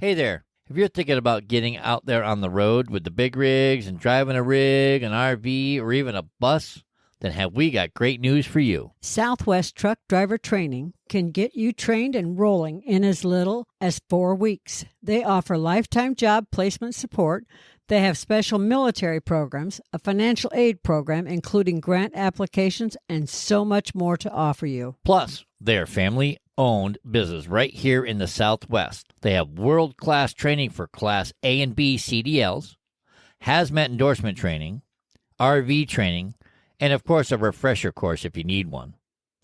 Hey there. If you're thinking about getting out there on the road with the big rigs and driving a rig, an RV, or even a bus, then have we got great news for you. Southwest Truck Driver Training can get you trained and rolling in as little as 4 weeks. They offer lifetime job placement support. They have special military programs, a financial aid program, including grant applications, and so much more to offer you. Plus, they're family-owned business right here in the Southwest. They have world-class training for Class A and B CDLs, hazmat endorsement training, RV training, and, of course, a refresher course if you need one.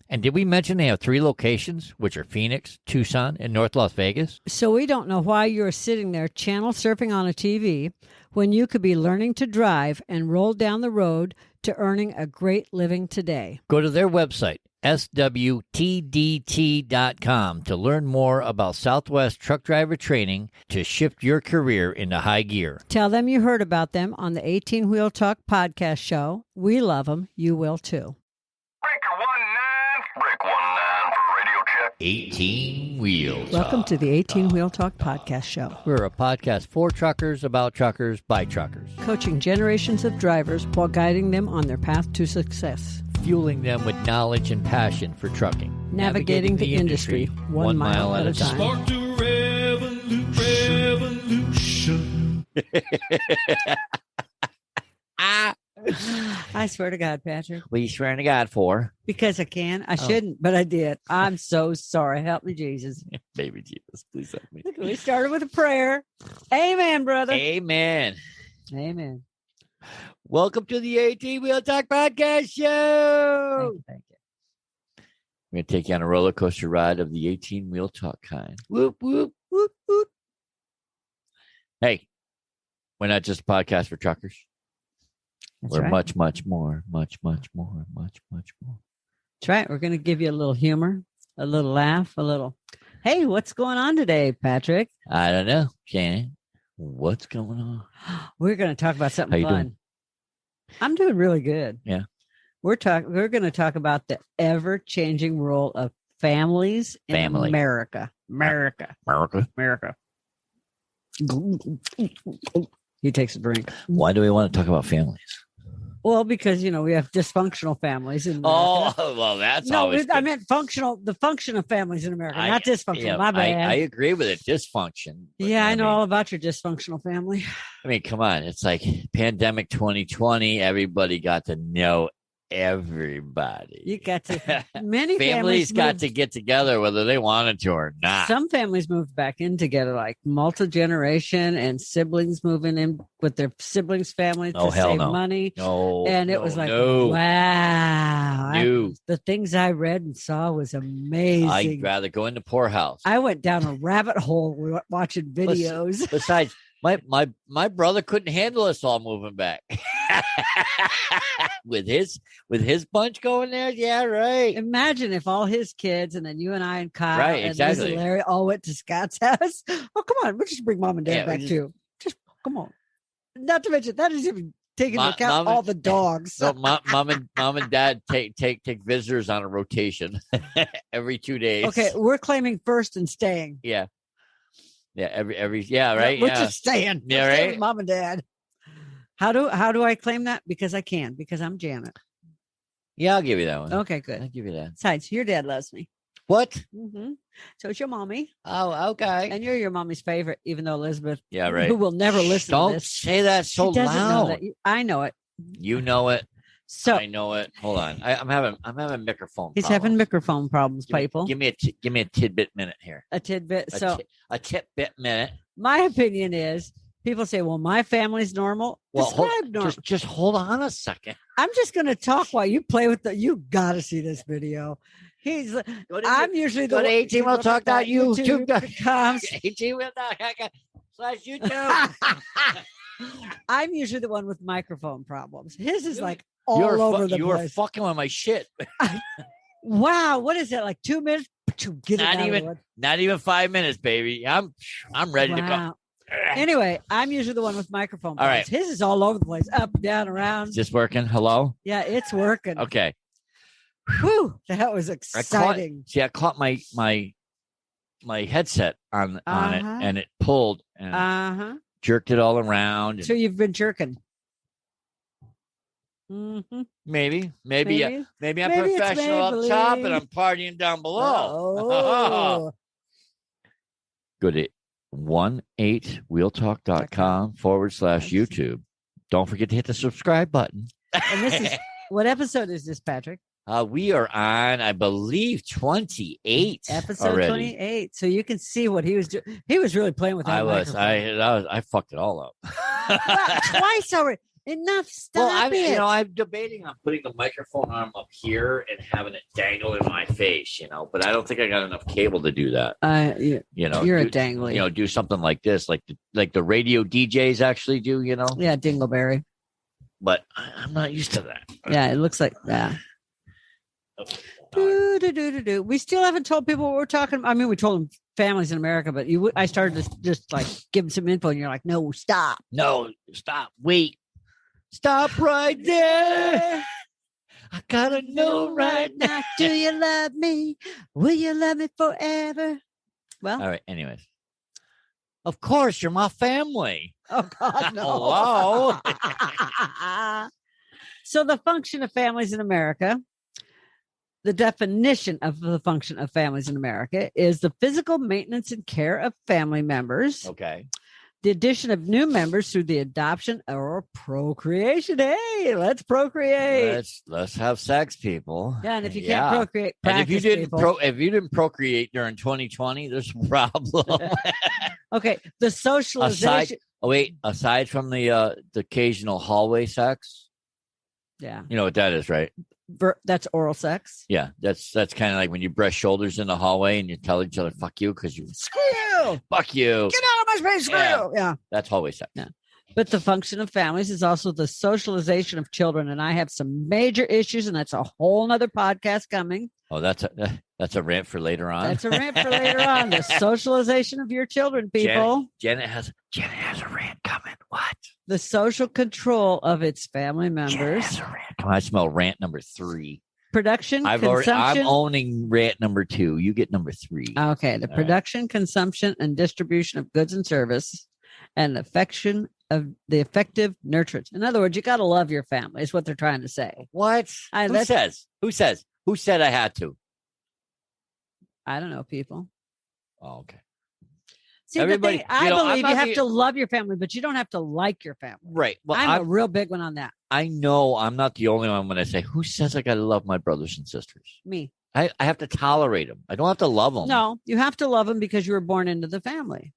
And did we mention they have 3 locations, which are Phoenix, Tucson, and North Las Vegas? So we don't know why you're sitting there channel surfing on a TV when you could be learning to drive and roll down the road to earning a great living today. Go to their website, swtdt.com, to learn more about Southwest Truck Driver Training to shift your career into high gear. Tell them you heard about them on the 18 Wheel Talk podcast show. We love them. You will too. Breaker 19 for radio check. 18 Wheel Welcome to the 18 Wheel Talk podcast show. We're a podcast for truckers, about truckers, by truckers. Coaching generations of drivers while guiding them on their path to success. Fueling them with knowledge and passion for trucking. Navigating the industry 1 mile at a time. Spark the revolution. I swear to God, Patrick. What are you swearing to God for? Because I can. I shouldn't, but I did. I'm so sorry. Help me, Jesus. Baby Jesus, please help me. Look, we started with a prayer. Amen, brother. Amen. Amen. Welcome to the 18 Wheel Talk podcast show. Thank you. We're going to take you on a roller coaster ride of the 18 Wheel Talk kind. Whoop, whoop, whoop, whoop. Hey, we're not just a podcast for truckers. That's We're right. much more. That's right. We're going to give you a little humor, a little laugh, a little, hey, what's going on today, Patrick? I don't know, Shannon. What's going on? We're going to talk about something How you fun. doing? I'm doing really good. Yeah. We're going to talk about the ever-changing role of families in America. America. He takes a drink. Why do we want to talk about families? Well, because, we have dysfunctional families in America. Oh, well, that's no, always I good. meant the function of families in America, not dysfunctional. Yeah, My bad. I agree with it. Dysfunction. But, I know all about your dysfunctional family. I mean, come on. It's like pandemic 2020. Everybody got to know everybody. You got to. Many families got moved, to get together whether they wanted to or not. Some families moved back in together, like multi-generation and siblings moving in with their siblings' families to save money. And it was like, wow. The things I read and saw was amazing. I'd rather go in the poorhouse. I went down a rabbit hole watching videos. Besides, my brother couldn't handle us all moving back. with his bunch going there. Yeah, right. Imagine if all his kids and then you and I and Kyle and Liz and Larry all went to Scott's house. Oh, come on. We'll just bring mom and dad back too. Just come on. Not to mention that is even taking into account all the dogs. So mom and dad take visitors on a rotation every 2 days. Okay, we're claiming first and staying. Yeah. Yeah, right. We're just staying. Yeah, right. With mom and dad. How do I claim that? Because I can. Because I'm Janet. Yeah, I'll give you that one. Okay, good. I'll give you that. Besides, your dad loves me. What? Mm-hmm. So it's your mommy. Oh, okay. And you're your mommy's favorite, even though Elizabeth, right, who will never listen Don't to this. say that so she doesn't loud. Know that. I know it. You know it. So I know it. Hold on. I'm having microphone. He's problems. having microphone problems, people. Give me a tidbit minute here. A tidbit. A tidbit minute. My opinion is people say, well, my family's normal. Well, normal. Just hold on a second. I'm just going to talk while you play with you got to see this video. I'm usually the go to 18wheeltalk.youtube.com. 18wheeltalk.com/YouTube. I'm usually the one with microphone problems. His is like all over the place. You are fucking with my shit. Wow, what is that? Like 2 minutes? Get Not even 5 minutes, baby. I'm ready to go. Anyway, I'm usually the one with microphone problems. All right. His is all over the place, up, down, around. Is this working? Hello? Yeah, it's working. Okay. Whew, that was exciting. I caught my my headset on it, Uh-huh. and it pulled and jerked it all around. So you've been jerking. Mm-hmm. Maybe I'm Maybe it's professional up top and Maybelline. I'm partying down below. Oh. Go to 18wheeltalk.com/YouTube. Don't forget to hit the subscribe button. And this is what episode is this, Patrick? We are on, I believe, 28. Episode already. 28. So you can see what he was doing. He was really playing with that microphone. I fucked it all up. Well, twice already. Enough. Stop it. I'm debating on putting the microphone arm up here and having it dangle in my face, but I don't think I got enough cable to do that. You're a dangly. Do something like this, like the radio DJs actually do, Yeah, Dingleberry. But I'm not used to that. Yeah, it looks like that. We still haven't told people what we're talking about. I mean, we told them families in America, but I started to just like give them some info, and you're like, no, stop. No, stop. Wait. Stop right there. I gotta know right now. Do you love me? Will you love me forever? Well, all right. Anyways, of course, you're my family. Oh God, no. Hello. So the function of families in America, the definition of the function of families in America is the physical maintenance and care of family members. Okay. The addition of new members through the adoption or procreation. Hey, let's procreate. Let's have sex, people. Yeah, and if you can't procreate, practice, and if you didn't procreate during 2020, there's a problem. Okay, the socialization. Aside from the occasional hallway sex. Yeah, you know what that is, right? That's oral sex. Yeah, that's kind of like when you brush shoulders in the hallway and you tell each other "fuck you" because you screw you, fuck you, get out of my space, screw you. Yeah, that's hallway sex. Yeah, but the function of families is also the socialization of children, and I have some major issues, and that's a whole nother podcast coming. Oh, that's a rant for later on. That's a rant for later on. The socialization of your children, people. Janet has a rant coming. What? The social control of its family members. Come on, I smell rant number 3. Production, I'm owning rant number 2. You get number 3. Okay. The production, consumption, and distribution of goods and service, and affective nurturance. In other words, you got to love your family. Is what they're trying to say. What? Who says? Who said I had to? I don't know, people. Oh, okay. See, everybody, I believe you have to love your family, but you don't have to like your family. Right. Well, I'm a real big one on that. I know I'm not the only one when I say, who says I got to love my brothers and sisters? Me. I have to tolerate them. I don't have to love them. No, you have to love them because you were born into the family.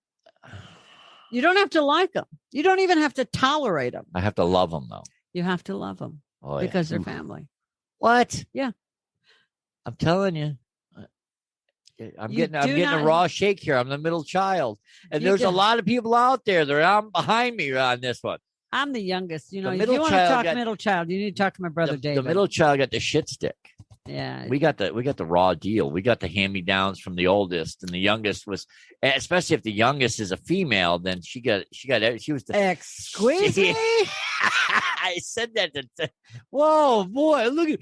You don't have to like them. You don't even have to tolerate them. I have to love them, though. You have to love them because they're family. What? Yeah. I'm telling you. I'm getting a raw shake here. I'm the middle child. And there's a lot of people out there that are behind me on this one. I'm the youngest. If you want to talk middle child, you need to talk to my brother David. The middle child got the shit stick. Yeah. We got the raw deal. We got the hand-me-downs from the oldest, and the youngest was, especially if the youngest is a female, then she was the Excuse me. I said that whoa, boy, look at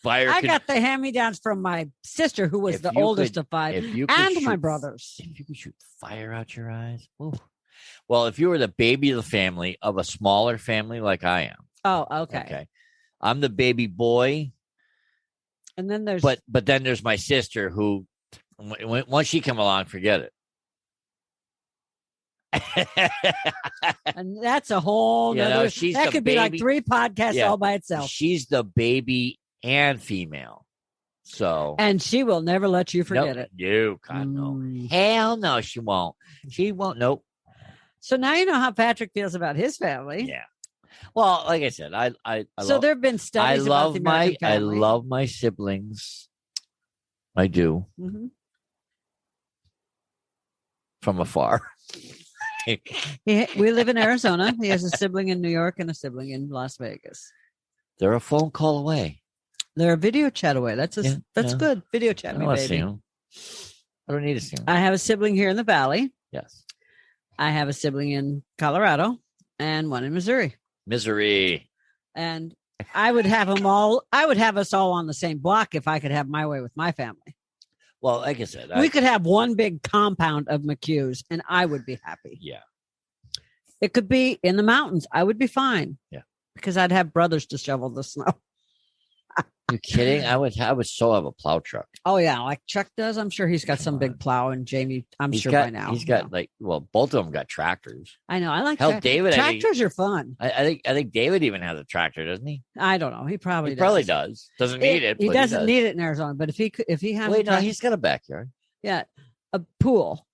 fire. I got the hand-me-downs from my sister, who was the oldest of 5, and my brothers. If you could shoot fire out your eyes. Ooh. Well, if you were the baby of the family, of a smaller family like I am. Oh, okay. I'm the baby boy. And then there's... But then there's my sister who, once she come along, forget it. And that's a whole nother... that could be like 3 podcasts all by itself. She's the baby and female. So... And she will never let you forget it. You God, no. Hell no, she won't. She won't. Nope. So now you know how Patrick feels about his family. Yeah. Well, like I said, I there have been studies about the American family. I love my siblings. I do. Mm-hmm. From afar. We live in Arizona. He has a sibling in New York and a sibling in Las Vegas. They're a phone call away. They're a video chat away. That's good. Video chat me, baby. I don't need to see them. I have a sibling here in the Valley. Yes. I have a sibling in Colorado and one in Missouri. And I would have them all. I would have us all on the same block if I could have my way with my family. Well, like I said, We could have one big compound of McHugh's, and I would be happy. Yeah. It could be in the mountains. I would be fine. Yeah. Because I'd have brothers to shovel the snow. You kidding? I would so have a plow truck. Oh, yeah. Like Chuck does. I'm sure he's got some big plow. And Jamie, by now. He's got both of them got tractors. I know. I like David. Tractors are fun. I think David even has a tractor, doesn't he? I don't know. He probably does. Doesn't need it. He doesn't need it in Arizona. But if he has he's got a backyard. Yeah. A pool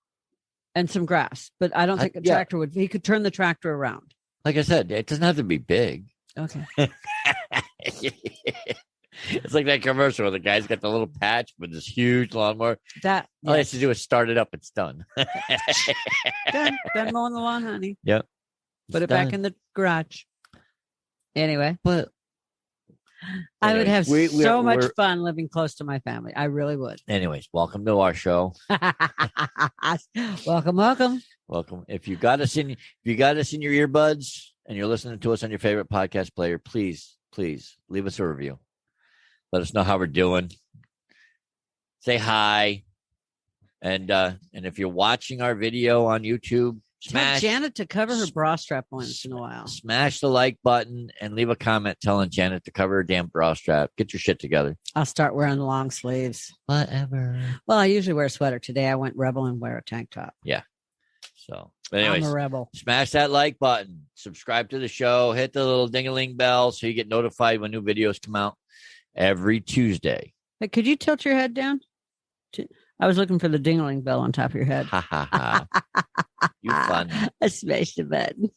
and some grass. But I don't think a tractor would. He could turn the tractor around. Like I said, it doesn't have to be big. Okay. It's like that commercial where the guy's got the little patch with this huge lawnmower. All he has to do is start it up. It's done. Done mowing the lawn, honey. Yep. Put it back in the garage. Anyway. But I would have so much fun living close to my family. I really would. Anyways, welcome to our show. Welcome. If you got us in your earbuds and you're listening to us on your favorite podcast player, please leave us a review. Let us know how we're doing. Say hi. And if you're watching our video on YouTube, tell Janet to cover her bra strap once in a while. Smash the like button and leave a comment telling Janet to cover her damn bra strap. Get your shit together. I'll start wearing long sleeves. Whatever. Well, I usually wear a sweater. Today I went rebel and wear a tank top. Yeah. So, but anyways, I'm a rebel. Smash that like button. Subscribe to the show. Hit the little ding-a-ling bell so you get notified when new videos come out every Tuesday. Hey, could you tilt your head down? I was looking for the ding-a-ling bell on top of your head. Ha ha ha. You fun. I smashed the button.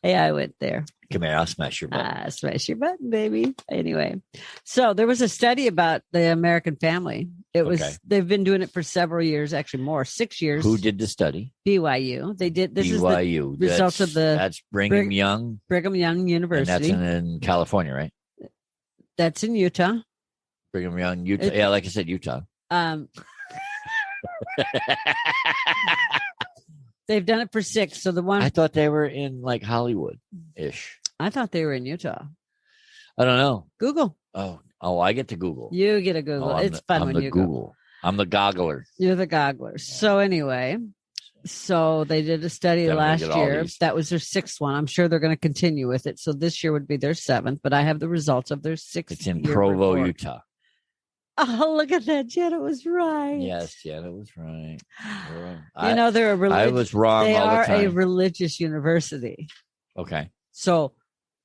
Yeah, I went there. Come here, I'll smash your button. Smash your button, baby. Anyway, so there was a study about the American family. They've been doing it for several years, actually more, 6 years. Who did the study? BYU. They did. This BYU. is the results of that's Brigham Young University. And that's in California, right? That's in Utah. Brigham Young, Utah. Yeah, like I said, Utah. They've done it for 6. So the one I thought they were in like Hollywood-ish. I thought they were in Utah. I don't know. Google. Oh, I get to Google. You get a Google. It's fun when you Google. I'm the goggler. You're the goggler. Yeah. So anyway, they did a study last year. That was their 6th one. I'm sure they're going to continue with it. So this year would be their 7th, but I have the results of their 6th. It's in Provo, report. Utah. Oh, look at that. Janet was right. Yes, Janet was right. They're a religious. I was wrong all the time. They are a religious university. Okay. So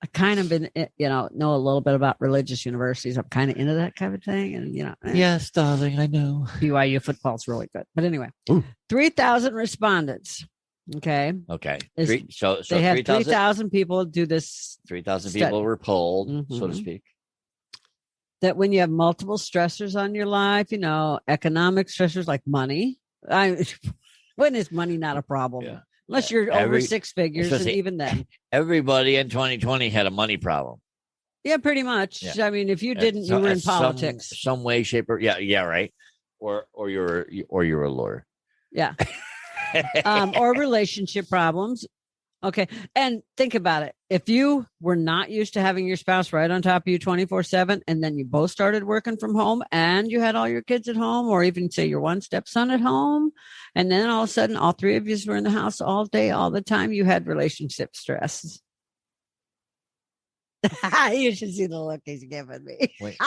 I kind of been, know a little bit about religious universities. I'm kind of into that kind of thing. And, Yes, darling, I know. BYU football's really good. But anyway, 3,000 respondents. Okay. Okay. So they have 3,000 people do this. 3,000 people were polled, so to speak. That when you have multiple stressors on your life, economic stressors like money. When is money not a problem? Yeah. Unless you're over 6 figures, and even then. Everybody in 2020 had a money problem. Yeah, pretty much. Yeah. I mean, if you didn't, you were in politics. Some way, shape, or right. Or you're a lawyer. Yeah. Or relationship problems. Okay. And think about it. If you were not used to having your spouse right on top of you 24/7, and then you both started working from home and you had all your kids at home, or even say your one stepson at home, and then all of a sudden all 3 of you were in the house all day, all the time, you had relationship stress. You should see the look he's giving me. Wait.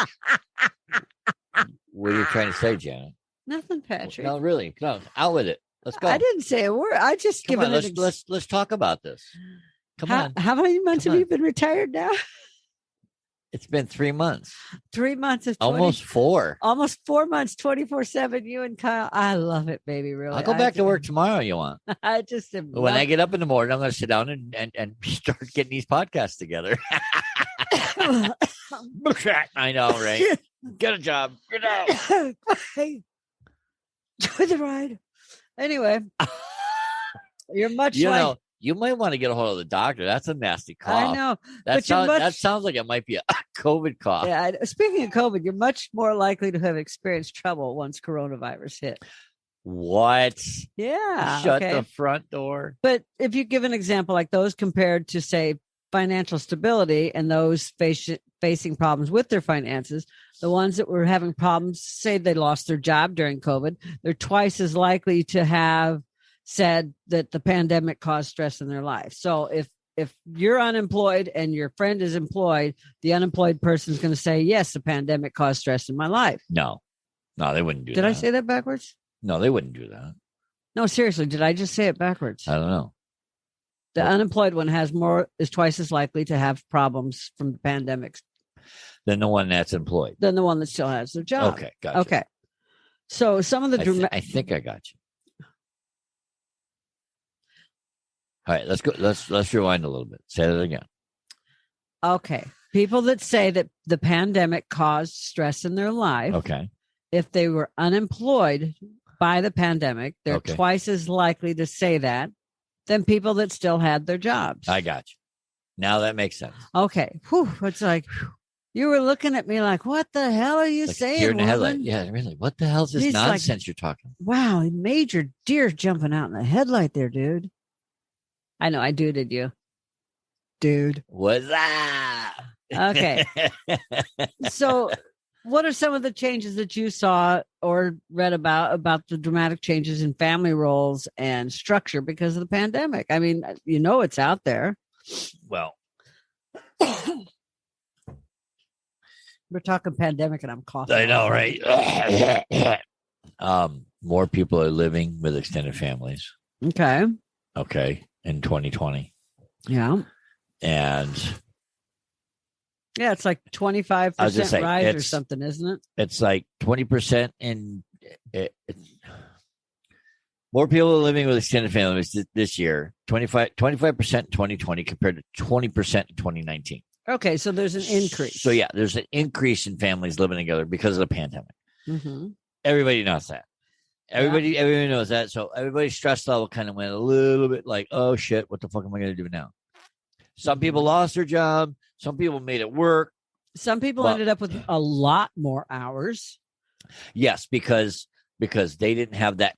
What are you trying to say, Janet? Nothing, Patrick. No, really. No, out with it. Let's go. I didn't say a word. I just given it. Let's talk about this. Come on. How many months have you been retired now? It's been 3 months. 3 months is almost 4. Almost 4 months, 24/7. You and Kyle. I love it, baby. Really. I'll go back to work tomorrow. You want? I just when I get up in the morning, I'm going to sit down and start getting these podcasts together. I know, right? Get a job. Get out. Hey, enjoy the ride. Anyway, you're much like. You might want to get a hold of the doctor. That's a nasty cough. I know. That sounds like it might be a COVID cough. Yeah. Speaking of COVID, you're much more likely to have experienced trouble once coronavirus hit. What? Yeah. Shut the front door. But if you give an example like those compared to, say, financial stability and those facing problems with their finances, the ones that were having problems, say they lost their job during COVID, they're twice as likely to have said that the pandemic caused stress in their life. So if you're unemployed and your friend is employed, the unemployed person is going to say, yes, the pandemic caused stress in my life. No, they wouldn't do that. Did I say that backwards? No, they wouldn't do that. No, seriously, did I just say it backwards? I don't know. The unemployed one is twice as likely to have problems from the pandemic Than the one that's employed. than the one that still has their job. Okay, gotcha. Okay. So some of the I think I got you. All right, let's go. Let's rewind a little bit. Say that again. Okay. People that say that the pandemic caused stress in their life, Okay. if they were unemployed by the pandemic, they're Okay. twice as likely to say that than people that still had their jobs. I got you. Now that makes sense. Okay. Whew, it's like you were looking at me like, what the hell are you Like saying? deer in the headlight. woman? Yeah, really. What the hell's this He's like- nonsense you're talking? Wow, major deer jumping out in the headlight there, dude. I know I did you. Dude. What's that? Okay. So what are some of the changes that you saw or read about the dramatic changes in family roles and structure because of the pandemic? I mean, it's out there. Well, We're talking pandemic and I'm coughing. I know, right? More people are living with extended families. Okay. Okay, in 2020, Yeah. and Yeah, it's like 25% I was just saying, rise or it's- something, isn't it? it's like 20% in more people are living with extended families this year. 25% in 2020 compared to 20% in 2019. Okay, so there's an increase. So yeah, there's an increase in families living together because of the pandemic. Mm-hmm. Everybody knows that. Everybody knows that. So everybody's stress level kind of went a little bit like, oh shit, what the fuck am I going to do now? Some people lost their job. Some people made it work. Some people Well- ended up with a lot more hours. Yes, because they didn't have that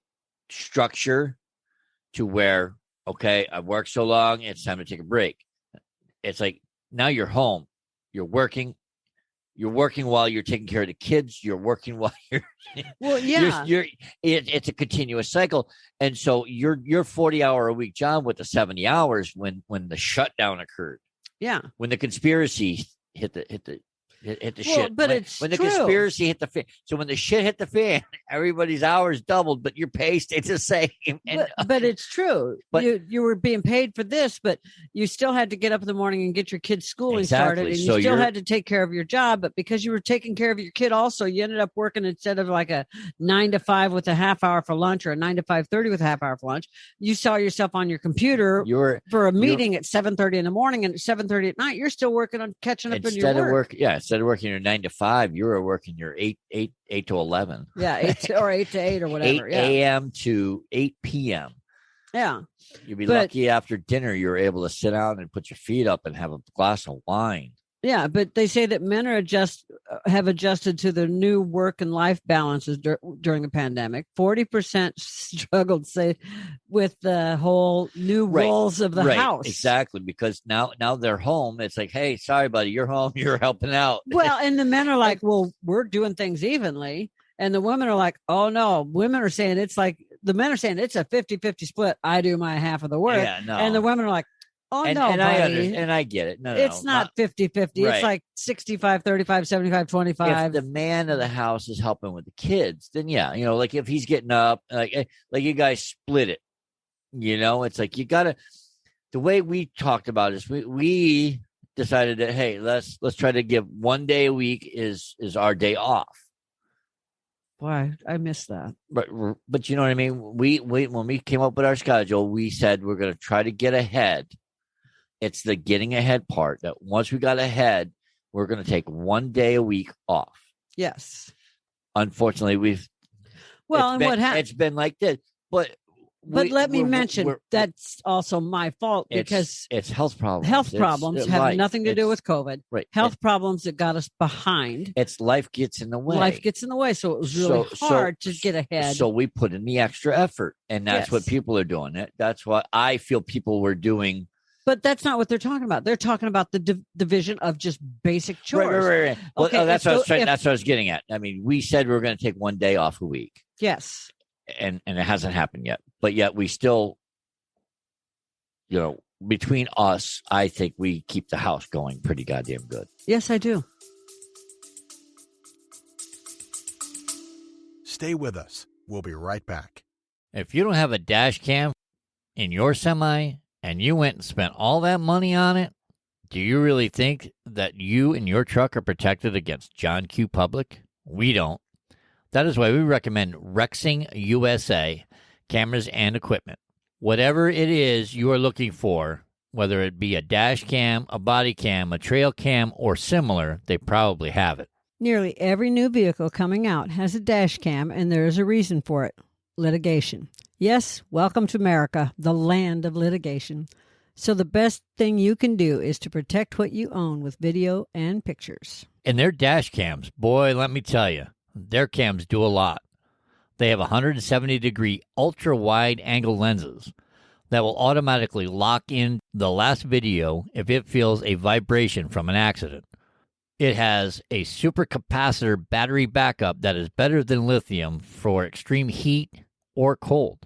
structure to where, okay, I've worked so long, it's time to take a break. It's like now you're home, you're working while you're taking care of the kids, you're working while you're Well, yeah. it's a continuous cycle. And so your 40-hour a week job with the 70 hours when the shutdown occurred, Yeah. when the conspiracy hit the Well, shit. but when, it's when the true. conspiracy hit the fan. So when the shit hit the fan, everybody's hours doubled, but your pay stayed the same. And But it's true. But- you were being paid for this, but you still had to get up in the morning and get your kid's schooling started, Exactly. and you So still you're- had to take care of your job. But because you were taking care of your kid, also you ended up working instead of like a 9 to 5 with a half hour for lunch or a 9 to 5:30 with a half hour for lunch. You saw yourself on your computer you're for a meeting at 7:30 in the morning, and at 7:30 at night, you're still working on catching up in your work. instead of working your 9 to 5, you were working your 8 to 11. Yeah, 8 to 8 or 8 whatever. Yeah, a.m. to 8 p.m. yeah. You'd be But- lucky after dinner you were able to sit down and put your feet up and have a glass of wine. Yeah, but they say that men have adjusted to the new work and life balances during the pandemic. 40% struggled, say, with the whole new Right, roles of the right, house. exactly, because now they're home. It's like, hey, sorry, buddy, you're home. You're helping out. Well, and the men are like, well, we're doing things evenly. And the women are like, oh, no. Women are saying it's like, the men are saying it's a 50-50 split. I do my half of the work. Yeah, no. And the women are like, oh, and, no, and I buddy. understand, and I get it. No, It's not 50-50. Right. It's like 65-35, 75-25. If the man of the house is helping with the kids, then yeah, like if he's getting up, like you guys split it, it's like you gotta. The way we talked about is we decided that hey, let's try to give one day a week is our day off. Boy, I missed that. But you know what I mean. We when we came up with our schedule, we said we're going to try to get ahead. It's the getting ahead part that once we got ahead, we're going to take one day a week off. Yes. Unfortunately, What happened? It's been like this, but let me mention that's also my fault because it's health problems. health problems have nothing to do with COVID. Right. Health problems that got us behind. It's life gets in the way. Life gets in the way, so it was really hard to get ahead. So we put in the extra effort, and that's what Yes. people are doing. That's what I feel people were doing But that's not what they're talking about. They're talking about the division of just basic chores. Right. Well, Okay, that's what I was getting at. I mean, we said we were going to take one day off a week. Yes. And it hasn't happened yet. But yet we still, between us, I think we keep the house going pretty goddamn good. Yes, I do. Stay with us. We'll be right back. If you don't have a dash cam in your semi and you went and spent all that money on it, do you really think that you and your truck are protected against John Q. Public? We don't. That is why we recommend Rexing USA cameras and equipment. Whatever it is you are looking for, whether it be a dash cam, a body cam, a trail cam, or similar, they probably have it. Nearly every new vehicle coming out has a dash cam, and there is a reason for it. Litigation. Yes, welcome to America, the land of litigation. So the best thing you can do is to protect what you own with video and pictures. And their dash cams, boy, let me tell you, their cams do a lot. They have 170-degree ultra-wide angle lenses that will automatically lock in the last video if it feels a vibration from an accident. It has a supercapacitor battery backup that is better than lithium for extreme heat or cold.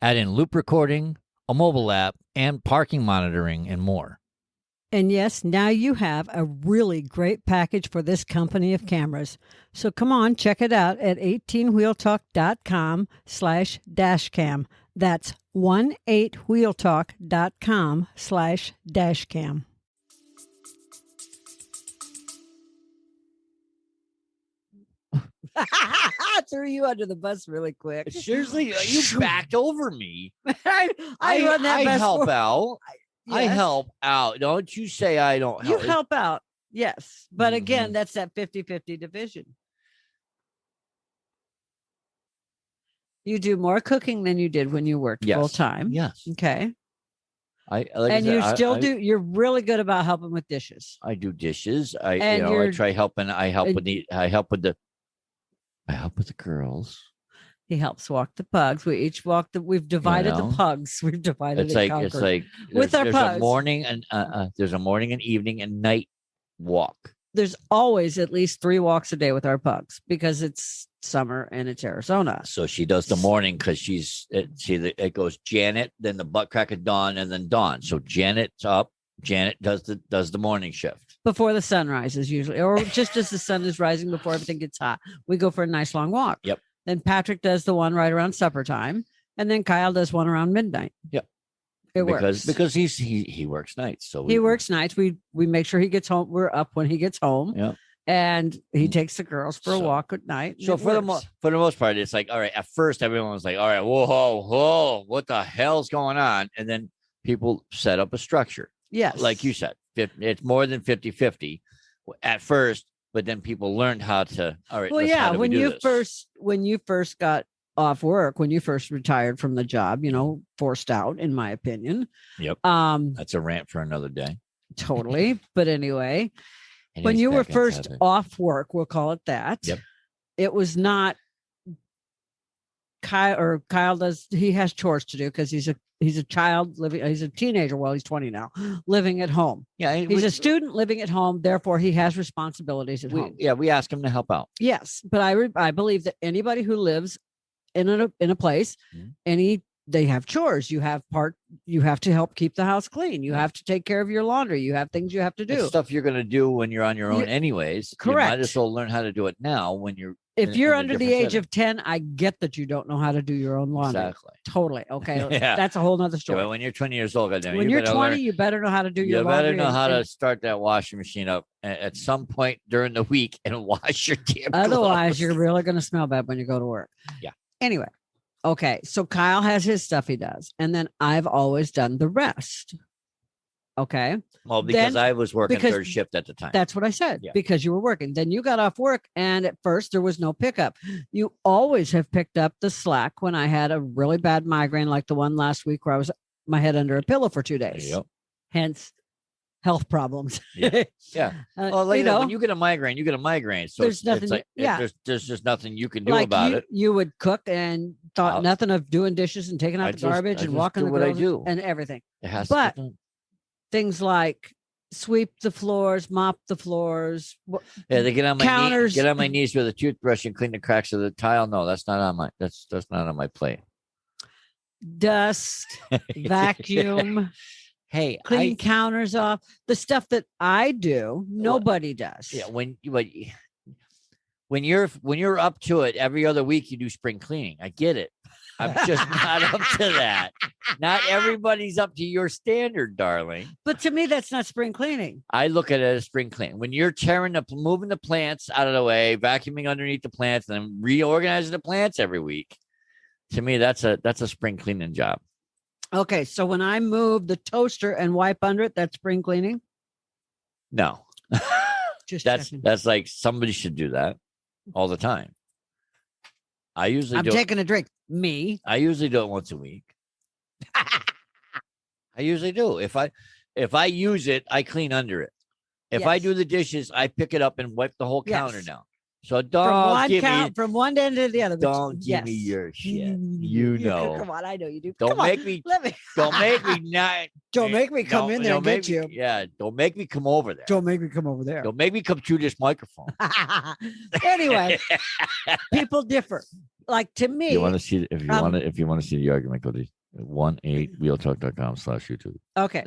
Add in loop recording, a mobile app, and parking monitoring, and more. And yes, now you have a really great package for this company of cameras. So come on, check it out at 18wheeltalk.com/dashcam. That's 18wheeltalk.com/dashcam. I threw you under the bus really quick. Seriously, you backed over me. I run that bus help for- out. Yes. I help out. Don't you say I don't You help. help out, yes. But Mhm. again, that's that 50-50 division. You do more cooking than you did when you worked Yes. full time. Yes. Okay. And You still do. You're really good about helping with dishes. I do dishes. I try helping. I help with the girls. He helps walk the pugs. We each walk we've divided the pugs. We've divided It's like With our there's pugs. a morning and there's a morning and evening and night walk. There's always at least 3 walks a day with our pugs because it's summer and it's Arizona. So she does the morning because it goes Janet, then the butt crack of dawn, and then dawn. So Janet's up. Janet does the morning shift before the sun rises usually, or just as the sun is rising before everything gets hot. We go for a nice long walk. Yep. Then Patrick does the one right around supper time, and then Kyle does one around midnight. Yep. It works because he works nights. So he works nights. We make sure he gets home. We're up when he gets home. Yeah. And he takes the girls for a walk at night. So for the most part, it's like, all right, at first everyone was like, all right, whoa, what the hell's going on? And then people set up a structure. Yes. Like you said, it's more than 50-50 at first, but then people learned how to, all right. Well, yeah, when you first got off work, when you first retired from the job, forced out, in my opinion. Yep. That's a rant for another day. Totally. But anyway, when you were first off work, we'll call it that. Yep. It was not Kyle he has chores to do because he's a child living, he's a teenager. Well, he's 20 now, living at home. Yeah. He's a student living at home. Therefore, he has responsibilities at home. Yeah. We ask him to help out. Yes. But I believe that anybody who lives in a place, they have chores. You have to help keep the house clean. You have to take care of your laundry. You have things you have to do. It's stuff you're going to do when you're on your own anyways. Correct. You might as well learn how to do it now when you're. If you're under the age of 10, I get that you don't know how to do your own laundry. Exactly. Totally. Okay. Yeah. That's a whole nother story. Yeah, but when you're 20 years old, when you're 20, you better know how to do your laundry. You better know how to start that washing machine up at some point during the week and wash your damn Otherwise, clothes. you're really going to smell bad when you go to work. Yeah. Anyway. Okay. So Kyle has his stuff he does. And then I've always done the rest. Okay. Well, because I was working third shift at the time. That's what I said. Yeah. Because you were working. Then you got off work, and at first there was no pickup. You always have picked up the slack when I had a really bad migraine, like the one last week where I was my head under a pillow for 2 days. Yep. Hence health problems. Yeah. Yeah. Well, when you get a migraine, you get a migraine. So there's nothing. There's just nothing you can do about it. You would cook and thought nothing of doing dishes and taking out the garbage and walking the girls and everything. It has to be done. things like sweep the floors, mop the floors. Yeah, they get on my Counters. get on my knees with a toothbrush and clean the cracks of the tile. No, that's not on my that's not on my plate. Dust, vacuum, Hey, clean counters off. The stuff that I do, nobody does. Yeah, when you're up to it every other week, you do spring cleaning. I get it. I'm just not up to that. Not everybody's up to your standard, darling. But to me, that's not spring cleaning. I look at it as spring cleaning. When you're moving the plants out of the way, vacuuming underneath the plants, and then reorganizing the plants every week. To me, that's a spring cleaning job. Okay, so when I move the toaster and wipe under it, that's spring cleaning? No. Just that's checking. that's like somebody should do that all the time. I'm taking a drink. Me. I usually do it once a week. I usually do. If I use it, I clean under it. If I do the dishes, I pick it up and wipe the whole counter down. So from one end to the other. Don't give me your shit. You know. Come on, I know you do. Don't make me not. Don't make me come in there and get you. Yeah, don't make me come over there. Don't make me come over there. Don't make me come through this microphone. Anyway, people differ. Like to me, you want to see if you want to see the argument, go to 18realtalk.com/YouTube. Okay.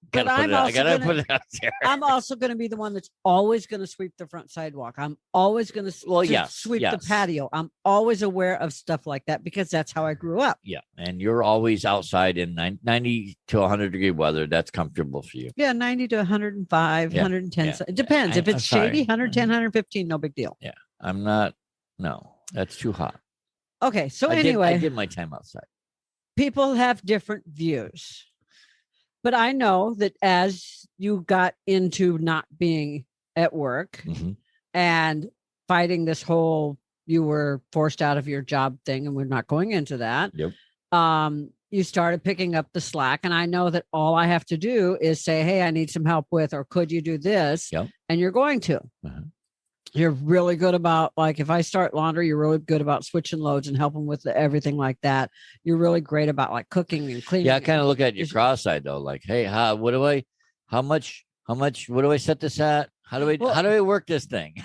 But I gotta put it out there. I'm also going to be the one that's always going to sweep the front sidewalk. I'm always going to sweep the patio. I'm always aware of stuff like that because that's how I grew up. Yeah. And you're always outside in 90 to 100 degree weather. That's comfortable for you. Yeah. 90 to 105, 110. Yeah. It depends. If it's shady, 110, 115, no big deal. Yeah. I'm not. No, that's too hot. Okay. So I anyway, did my time outside. People have different views. But I know that as you got into not being at work and fighting this whole, you were forced out of your job thing, and we're not going into that. Yep. You started picking up the slack. And I know that all I have to do is say, hey, I need some help with, or could you do this? Yep. And you're going to. You're really good about, like, if I start laundry, you're really good about switching loads and helping with everything like that. You're really great about like cooking and cleaning. Yeah, I kind of look at you cross-eyed though. Like, hey, how much, what do I set this at? How do I work this thing?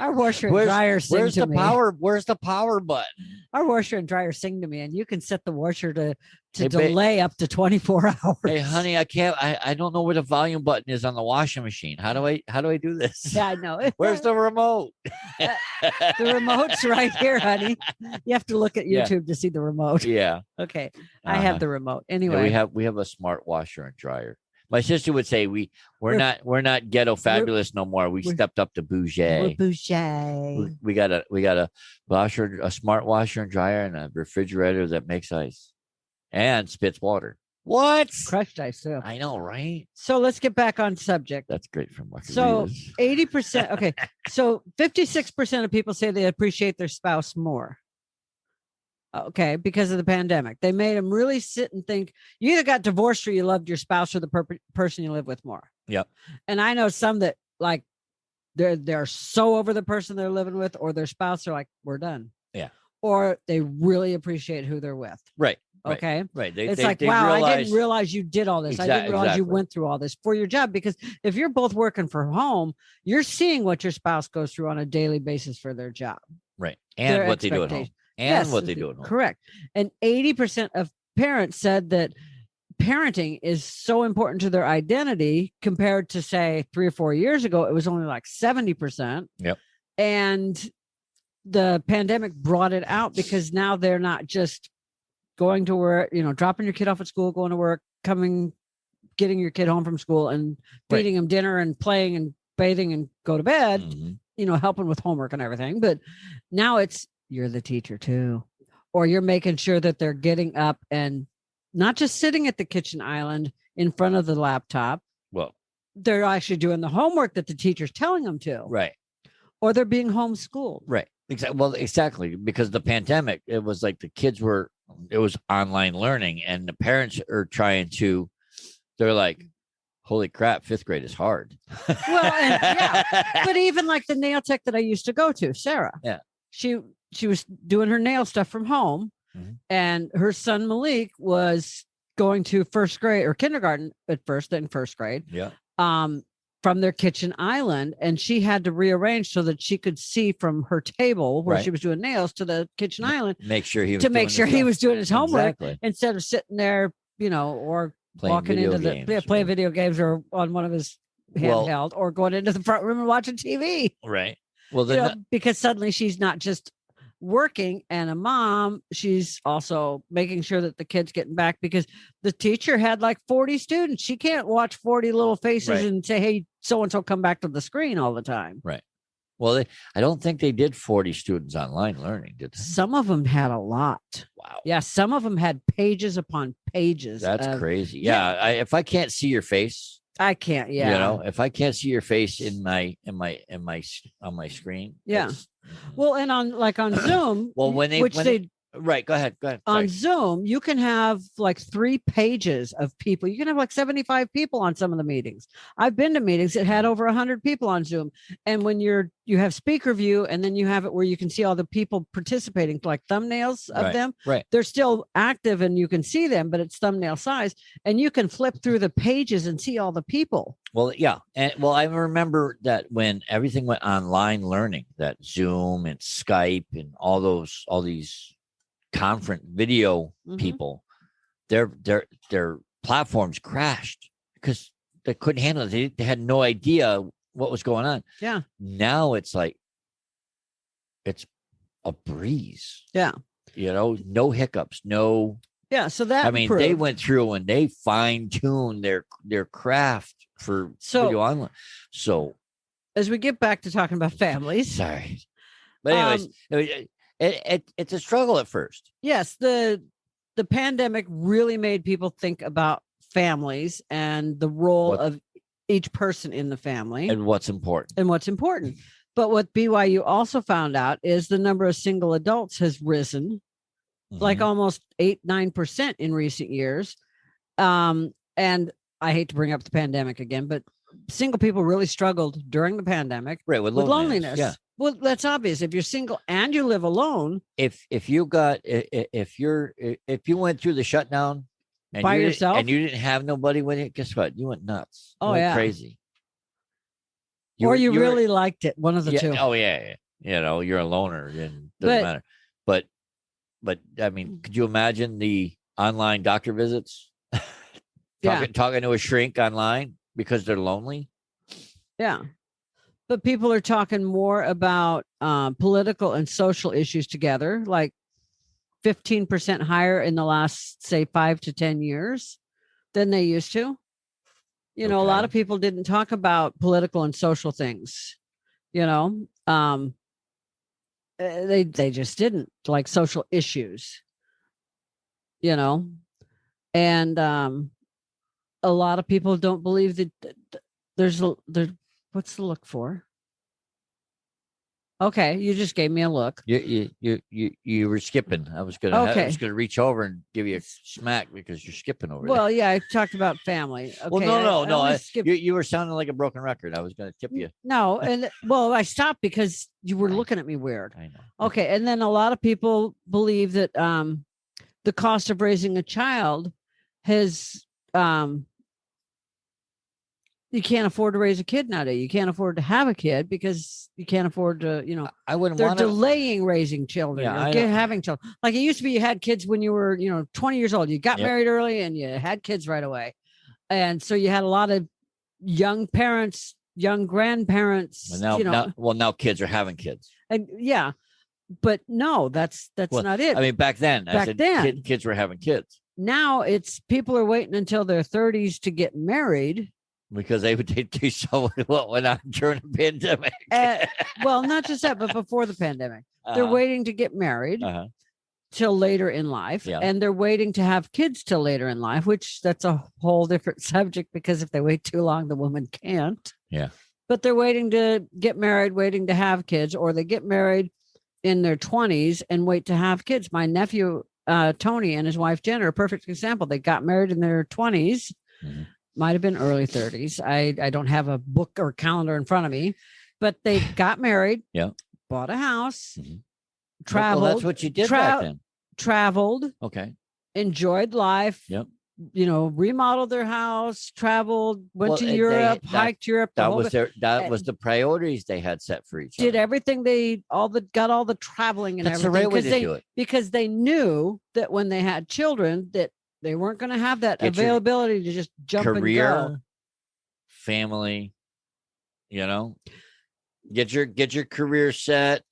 Our washer and dryer sing to me. Where's the power button? Our washer and dryer sing to me, and you can set the washer to delay up to 24 hours. Hey, honey, I can't. I don't know where the volume button is on the washing machine. How do I do this? Yeah, I know. Where's the remote? The remote's right here, honey. You have to look at YouTube to see the remote. Yeah. Okay. I have the remote. Anyway, we have a smart washer and dryer. My sister would say we're not ghetto fabulous no more. We stepped up to bougie. We're bougie. We got a washer, a smart washer and dryer, and a refrigerator that makes ice and spits water. What? Crushed ice too. I know, right? So let's get back on subject. That's great for market. So 80%. Okay. So 56% of people say they appreciate their spouse more. Okay, because of the pandemic. They made them really sit and think. You either got divorced or you loved your spouse or the person you live with more. Yep. And I know some that like they're so over the person they're living with, or their spouse are like, we're done. Yeah. Or they really appreciate who they're with. Right. Okay. Right. It's like, wow, I didn't realize you did all this. I didn't realize you went through all this for your job. Because if you're both working from home, you're seeing what your spouse goes through on a daily basis for their job. Right. And what they do at home. And what they do at home. Correct. And 80% of parents said that parenting is so important to their identity compared to, say, 3 or 4 years ago. It was only like 70%. Yep. And the pandemic brought it out because now they're not just going to work, dropping your kid off at school, going to work, getting your kid home from school and feeding him dinner and playing and bathing and go to bed, helping with homework and everything. But now it's, you're the teacher too, or you're making sure that they're getting up and not just sitting at the kitchen island in front of the laptop. Well, they're actually doing the homework that the teacher's telling them to. Right. Or they're being homeschooled. Right. Exactly. Well, exactly. Because the pandemic, it was like it was online learning, and the parents are they're like, holy crap, 5th grade is hard. Well, but even like the nail tech that I used to go to, Sarah. Yeah. She was doing her nail stuff from home, and her son Malik was going to first grade or kindergarten at first, then first grade, Yeah. from their kitchen island, and she had to rearrange so that she could see from her table where Right. she was doing nails to the kitchen island Make sure he was to make doing sure his he stuff. was doing his homework Exactly. instead of sitting there, or Playing walking video into the games playing or- video games or on one of his Well- handheld or going into the front room and watching TV. Right. Well, You then know, because suddenly she's not just working and a mom, she's also making sure that the kids getting back because the teacher had like 40 students. She can't watch 40 little faces Right. and say, hey, so and so come back to the screen all the time. well, I don't think they did 40 students online learning, did they? Some of them had a lot. Wow. Yeah, some of them had pages upon pages. That's of- crazy. Yeah. If I can't see your face, I can't. Yeah. you know, if I can't see your face on my screen. Yeah. it's- Well, and on Zoom, Well, when they- which when they right. Go ahead. Sorry. on Zoom, you can have like 3 pages of people. You can have like 75 people on some of the meetings. I've been to meetings that had over 100 people on Zoom. And when you have speaker view, and then you have it where you can see all the people participating, like thumbnails of Right, them. right. They're still active and you can see them, but it's thumbnail size. And you can flip through the pages and see all the people. Well, yeah. And I remember that when everything went online learning, that Zoom and Skype and all these conference video Mhm. people, their platforms crashed because they couldn't handle it. They had no idea what was going on. Yeah. Now it's like it's a breeze. Yeah. You know, no hiccups, no. Yeah. So that I mean, they went through and they fine-tuned their craft for So- video online. So as we get back to talking about families. sorry. But anyways, it's a struggle at first. Yes, the pandemic really made people think about families and the role What- of each person in the family And what's important. and what's important. But what BYU also found out is the number of single adults has risen like Mhm. almost 8-9% in recent years. And I hate to bring up the pandemic again, but single people really struggled during the pandemic right with with loneliness. loneliness. Yeah. Well, that's obvious. If you're single and you live alone, If you went through the shutdown and By you didn't- yourself? and you didn't have nobody with you, guess what? You went nuts. You Oh, went yeah. crazy. or you were- really liked it, one of the yeah, two. Oh yeah. You know, you're a loner and doesn't But- matter. But I mean, could you imagine the online doctor visits? Yeah. talking to a shrink online because they're lonely. Yeah. But people are talking more about political and social issues together, like 15% higher in the last, say, 5 to 10 years than they used to. You know, a lot Okay. of people didn't talk about political and social things, you know. They just didn't, like social issues, you know. And a lot of people don't believe that there's what's the look for? Okay, you just gave me a look. You were skipping. I was gonna Okay. reach over and give you a smack because you're skipping over Well, yeah, I talked about family. Okay, there. Well, no. only skipped- You were sounding like a broken record. I was gonna tip you. no, and well, I stopped because you were looking at me weird. I know. Okay, and then a lot of people believe that the cost of raising a child has you can't afford to raise a kid nowadays. You can't afford to have a kid because you can't afford to, you know, I wouldn't they're want to. delaying raising children Yeah, or I know. having children. Like it used to be, you had kids when you were, 20 years old. You got Yep. married early and you had kids right away, and so you had a lot of young parents, young grandparents. Now kids are having kids. And yeah, but no, that's Well, not it. I mean, back then, Back then. kids were having kids Now it's people are waiting until their 30s to get married. because they saw what went on during the pandemic. Well, not just that, but before the pandemic, they're waiting to get married Uh-huh. till later in life, Yeah. and they're waiting to have kids till later in life, which that's a whole different subject because if they wait too long, the woman can't. Yeah. But they're waiting to get married, waiting to have kids, or they get married in their 20s and wait to have kids. My nephew, Tony, and his wife, Jen, are a perfect example. They got married in their 20s, Mhm. might have been early 30s. I don't have a book or calendar in front of me, but they got married, Yeah. bought a house, Mhm. traveled, Well, that's what you did tra- back then. traveled, Okay. enjoyed life, Yep. remodeled their house, traveled, went Well, to they- Europe, that- hiked Europe. the That whole was bit, that was the priorities they had set for each did other. everything got all the traveling and That's the everything right way to do it. because they knew that when they had children that they weren't going to have that Get your availability to just jump and go. Career, family, get your career set,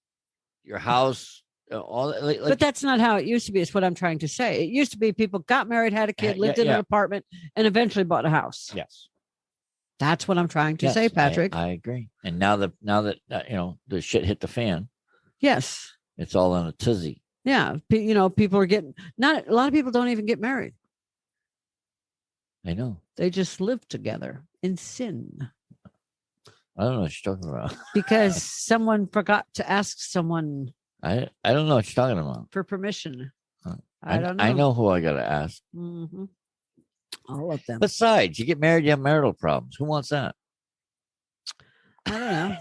your house, all. But that's not how it used to be. Is what I'm trying to say. It used to be people got married, had a kid, lived in an apartment, and eventually bought a house. Yes. That's what I'm trying to say, Patrick. I agree. And now that the shit hit the fan, yes, it's all in a tizzy. Yeah, people are getting a lot of people don't even get married. I know. They just live together in sin. I don't know what you're talking about. Because someone forgot to ask someone. I don't know what you're talking about. For permission. I don't know. I know who I got to ask. Mm-hmm. All of them. Besides, you get married, you have marital problems. Who wants that? I don't know.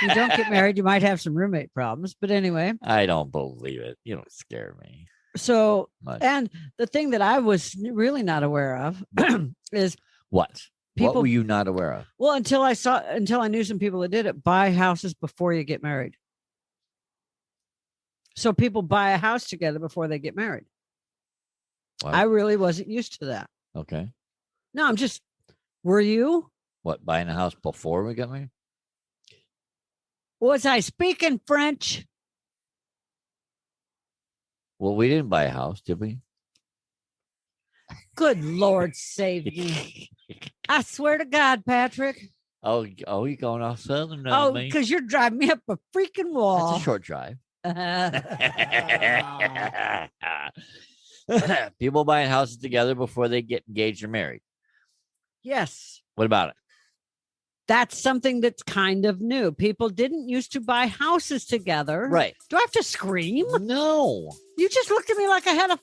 You don't get married, you might have some roommate problems. But anyway. I don't believe it. You don't scare me. So, much. And the thing that I was really not aware of is what? People, what were you not aware of? Well, until I knew some people that did it, buy houses before you get married. So people buy a house together before they get married. What? I really wasn't used to that. Okay. No, were you? What, buying a house before we got married? Was I speaking French? Well, we didn't buy a house, did we? Good Lord save me. I swear to God, Patrick. Oh, you're going off southern Oh, on me? because you're driving me up a freaking wall. That's a short drive. People buying houses together before they get engaged or married. Yes. What about it? That's something that's kind of new. People didn't used to buy houses together. Right. Do I have to scream? No. You just looked at me like I had a...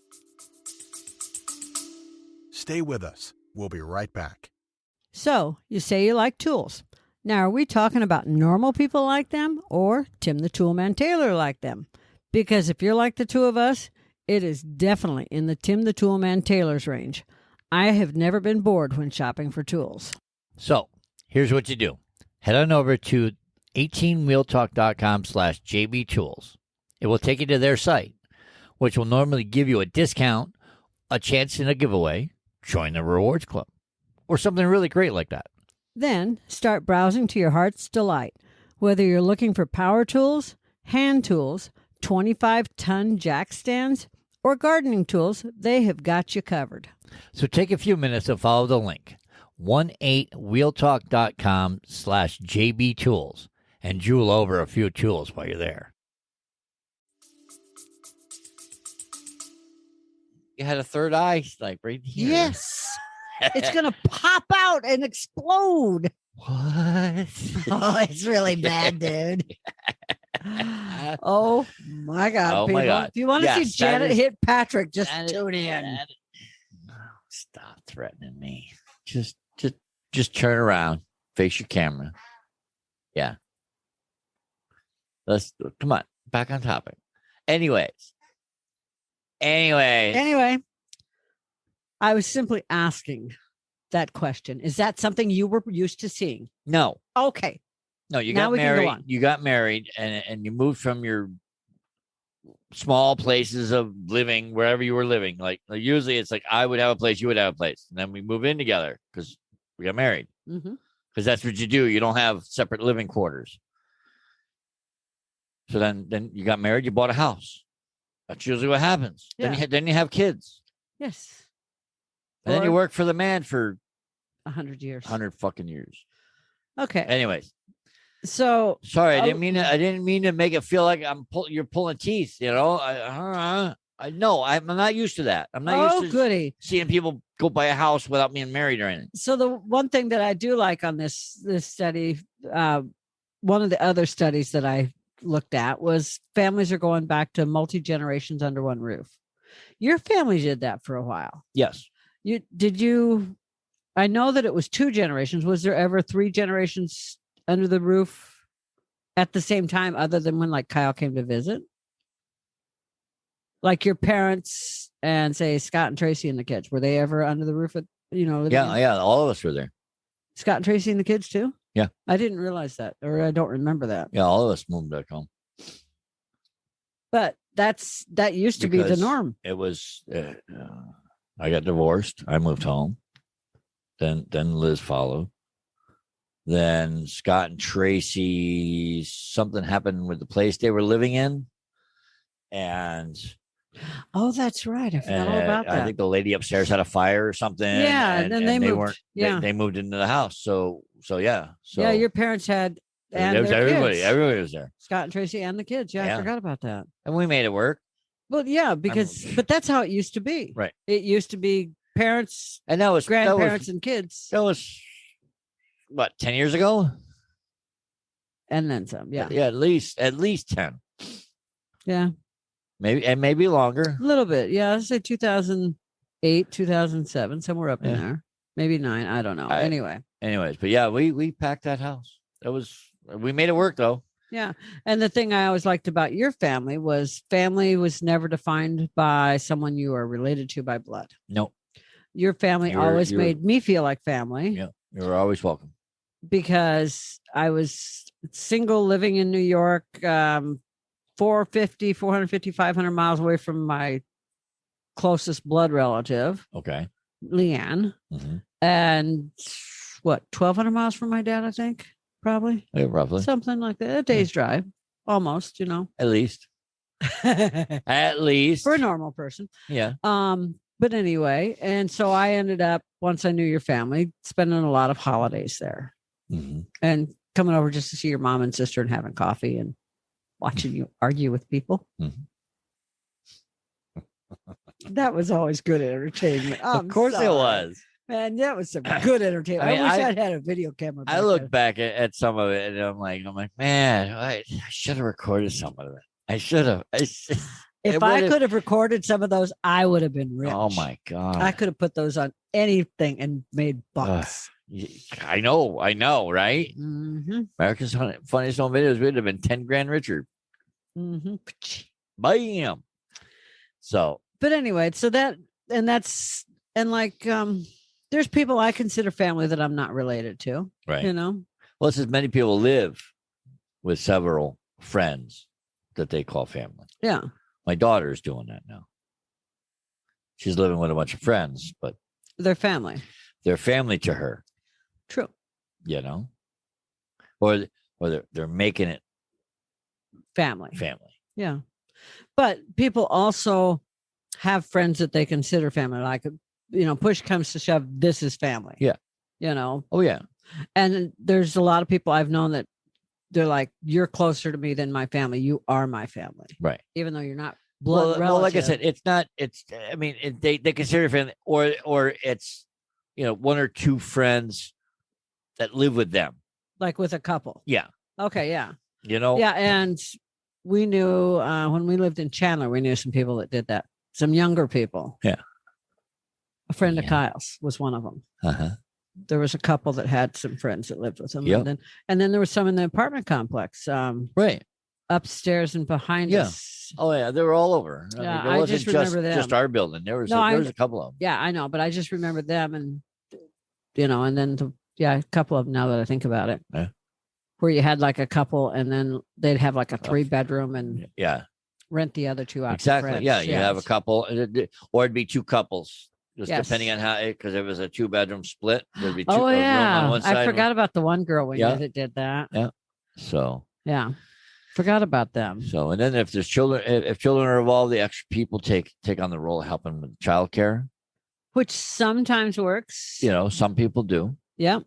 Stay with us. We'll be right back. So, you say you like tools. Now, are we talking about normal people like them or Tim the Toolman Taylor like them? Because if you're like the two of us, it is definitely in the Tim the Toolman Taylor's range. I have never been bored when shopping for tools. So, here's what you do. Head on over to 18wheeltalk.com/JBTools. It will take you to their site, which will normally give you a discount, a chance in a giveaway, join the rewards club, or something really great like that. Then start browsing to your heart's delight. Whether you're looking for power tools, hand tools, 25-ton jack stands, or gardening tools, they have got you covered. So take a few minutes to follow the link, 18wheeltalk.com/JBTools, and jewel over a few tools while you're there. You had a third eye, like right here. Yes. It's going to pop out and explode. What? Oh, it's really bad, dude. Oh, my God. Oh, people. my God. If you want to see Yes, Janet hit Patrick, just that is- tune in. Stop threatening me. Just turn around, face your camera. Yeah. Come on, back on topic. Anyway, Anyway, I was simply asking that question. Is that something you were used to seeing? no, Okay. you Now got we can go married. on. You got married, and you moved from your small places of living wherever you were living. Like usually, it's like I would have a place, you would have a place, and then we move in together because we got married. Mm-hmm. Because that's what you do. You don't have separate living quarters. So then you got married. You bought a house. That's usually what happens. Yeah. Then you have kids. Yes. And then you Or- work for the man for 100 years. 100 fucking years. Okay. Anyways, So sorry, I didn't mean to make it feel like you're pulling teeth. You know, I know I'm not used to that. I'm not used to goody. seeing people go buy a house without being married or anything. So the one thing that I do like on this study, one of the other studies that I looked at was families are going back to multi-generations under one roof. Your family did that for a while. Yes. I know that it was 2 generations. Was there ever 3 generations under the roof at the same time, other than when like Kyle came to visit? Like your parents and say Scott and Tracy and the kids. Were they ever under the roof of, living Yeah, in- yeah. All of us were there. Scott and Tracy and the kids too? Yeah. I didn't realize that, or I don't remember that. Yeah, all of us moved back home. But that used to be the Because norm. It was. I got divorced. I moved home. Then Liz followed. Then Scott and Tracy, something happened with the place they were living in, and Oh, that's right. I forgot all about that. I think the lady upstairs had a fire or something. Yeah, and then they moved. Weren't. Yeah. They moved into the house. So yeah. So yeah, your parents had and there was their everybody. kids. Everybody was there, Scott and Tracy and the kids. Yeah, I Yeah. forgot about that. and we made it work. Well, yeah, but that's how it used to be. Right. It used to be parents, And that was grandparents, and kids, That was what 10 years ago. and then some. Yeah, Yeah, at least 10, yeah, maybe longer. a little bit. Yeah, I'd say 2008, 2007, somewhere up in Yeah. there. Maybe 9. I don't know. Anyway, Anyways, but yeah, we packed that house. We made it work though. yeah. And the thing I always liked about your family was never defined by someone you are related to by blood. No, Your family always made me feel like family. Yeah. You were always welcome. Because I was single living in New York, 450, 500 miles away from my closest blood relative, Okay. Leanne, Mhm. and 1,200 miles from my dad, I think, probably Yeah, roughly. something like that. A day's drive, almost, At least. At least. for a normal person. Yeah. But anyway, and so I ended up, once I knew your family, spending a lot of holidays there. Mhm. And coming over just to see your mom and sister and having coffee and watching you argue with people. Mhm. That was always good entertainment. Of course it was. Man, that was some good entertainment. I mean, I wish I- I'd had a video camera. I back look then. back at some of it and I'm like, man, I should have recorded some of it. I should have. If I could have recorded some of those, I would have been rich. Oh my God. I could have put those on anything and made bucks. I know, right? Mm-hmm. America's Funniest Home Videos would have been 10 grand richer. Mm-hmm. Bam. So But anyway, so there's people I consider family that I'm not related to. right. You know? Well, it's as many people live with several friends that they call family. Yeah. My daughter's doing that now. She's living with a bunch of friends, but They're family. they're family to her, True. or they're making it Family. family. Yeah. But people also have friends that they consider family. Like, push comes to shove, this is family. Yeah. Oh yeah. And there's a lot of people I've known that they're like, you're closer to me than my family. You are my family. Right. Even though you're not blood relative. Well, like I said, they consider family, or it's, one or two friends that live with them. Like with a couple. Yeah. Okay. Yeah. Yeah. And we knew when we lived in Chandler, we knew some people that did that. Some younger people. Yeah. A friend of Yeah. Kyle's was one of them. Uh-huh. There was a couple that had some friends that lived with them. Yep. And then there was some in the apartment complex, Right. upstairs and behind Yeah. us. Oh yeah, they were all over. Yeah, it I wasn't just remember them. just our building. There was No, there was a couple of them. Yeah, I know, but I just remembered them and and then a couple of them now that I think about it. Yeah. Where you had like a couple and then they'd have like a 3-bedroom and Yeah. rent the other 2 out. to Exactly. friends. Yeah, you have a couple, or it'd be 2 couples, just Yes. depending on how. Because it was a 2-bedroom split, there'd be 2 Oh a room yeah, on one side. I forgot about the one girl we Yeah. knew that did that. So Yeah, forgot about them. and then if there's children, if children are involved, the extra people take on the role of helping with childcare. Which sometimes works. Some people do. Yeah.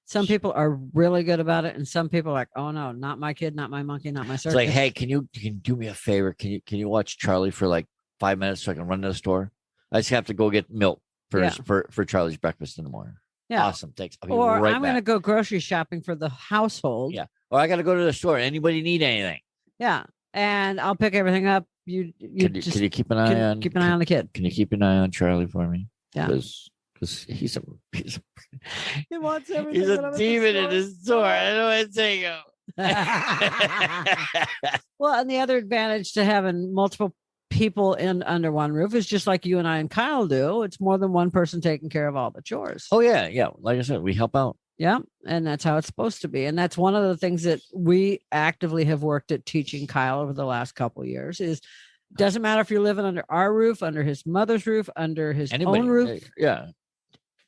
Some people are really good about it, and some people are like, "Oh no, not my kid, not my monkey, not my circus." It's like, hey, can you do me a favor? Can you watch Charlie for like 5 minutes so I can run to the store? I just have to go get milk for Charlie's breakfast in the morning. Yeah. Awesome. Thanks. I'll be Or right I'm back. going to go grocery shopping for the household. Yeah. Or I got to go to the store. Anybody need anything? Yeah, and I'll pick everything up. You Can you keep an eye on? keep an eye on the kid. Can you keep an eye on Charlie for me? Yeah. Because he's a He wants everything. he's a demon in his store. I don't want to take him. Well, and the other advantage to having multiple people in under one roof. It's just like you and I and Kyle do. It's more than one person taking care of all the chores. Oh yeah. Like I said, we help out. Yeah. And that's how it's supposed to be. And that's one of the things that we actively have worked at teaching Kyle over the last couple of years is doesn't matter if you're living under our roof, under his mother's roof, under his Anybody, own roof. Yeah.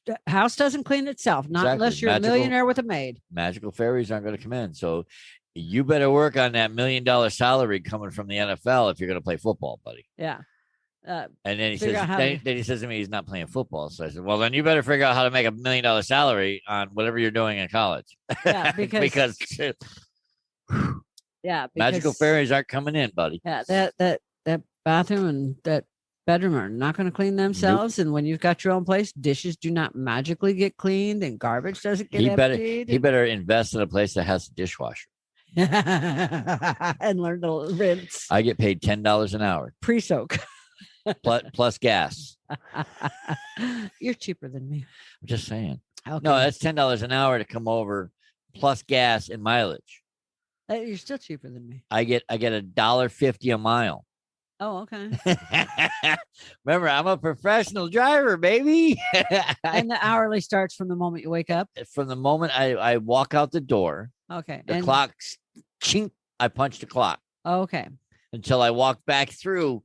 The house doesn't clean itself, not Exactly. unless you're a millionaire with a maid. Magical fairies aren't going to come in. So you better work on that $1 million salary coming from the NFL if you're going to play football, buddy. Yeah. And then he Figure says, out how then he says to me, he's not playing football. So I said, well, then you better figure out how to make $1 million salary on whatever you're doing in college. Yeah, because magical fairies aren't coming in, buddy. Yeah, that bathroom and that bedroom are not going to clean themselves. Nope. And when you've got your own place, dishes do not magically get cleaned and garbage doesn't get emptied. He better invest in a place that has a dishwasher. And learn to rinse. I get paid $10 an hour. Pre-soak. plus gas. You're cheaper than me. I'm just saying. Okay. No, that's $10 an hour to come over, plus gas and mileage. You're still cheaper than me. I get $1.50 a mile. Oh, okay. Remember, I'm a professional driver, baby. And the hourly starts from the moment you wake up? From the moment I walk out the door. Okay. The clock, chink, I punch the clock. Okay. Until I walk back through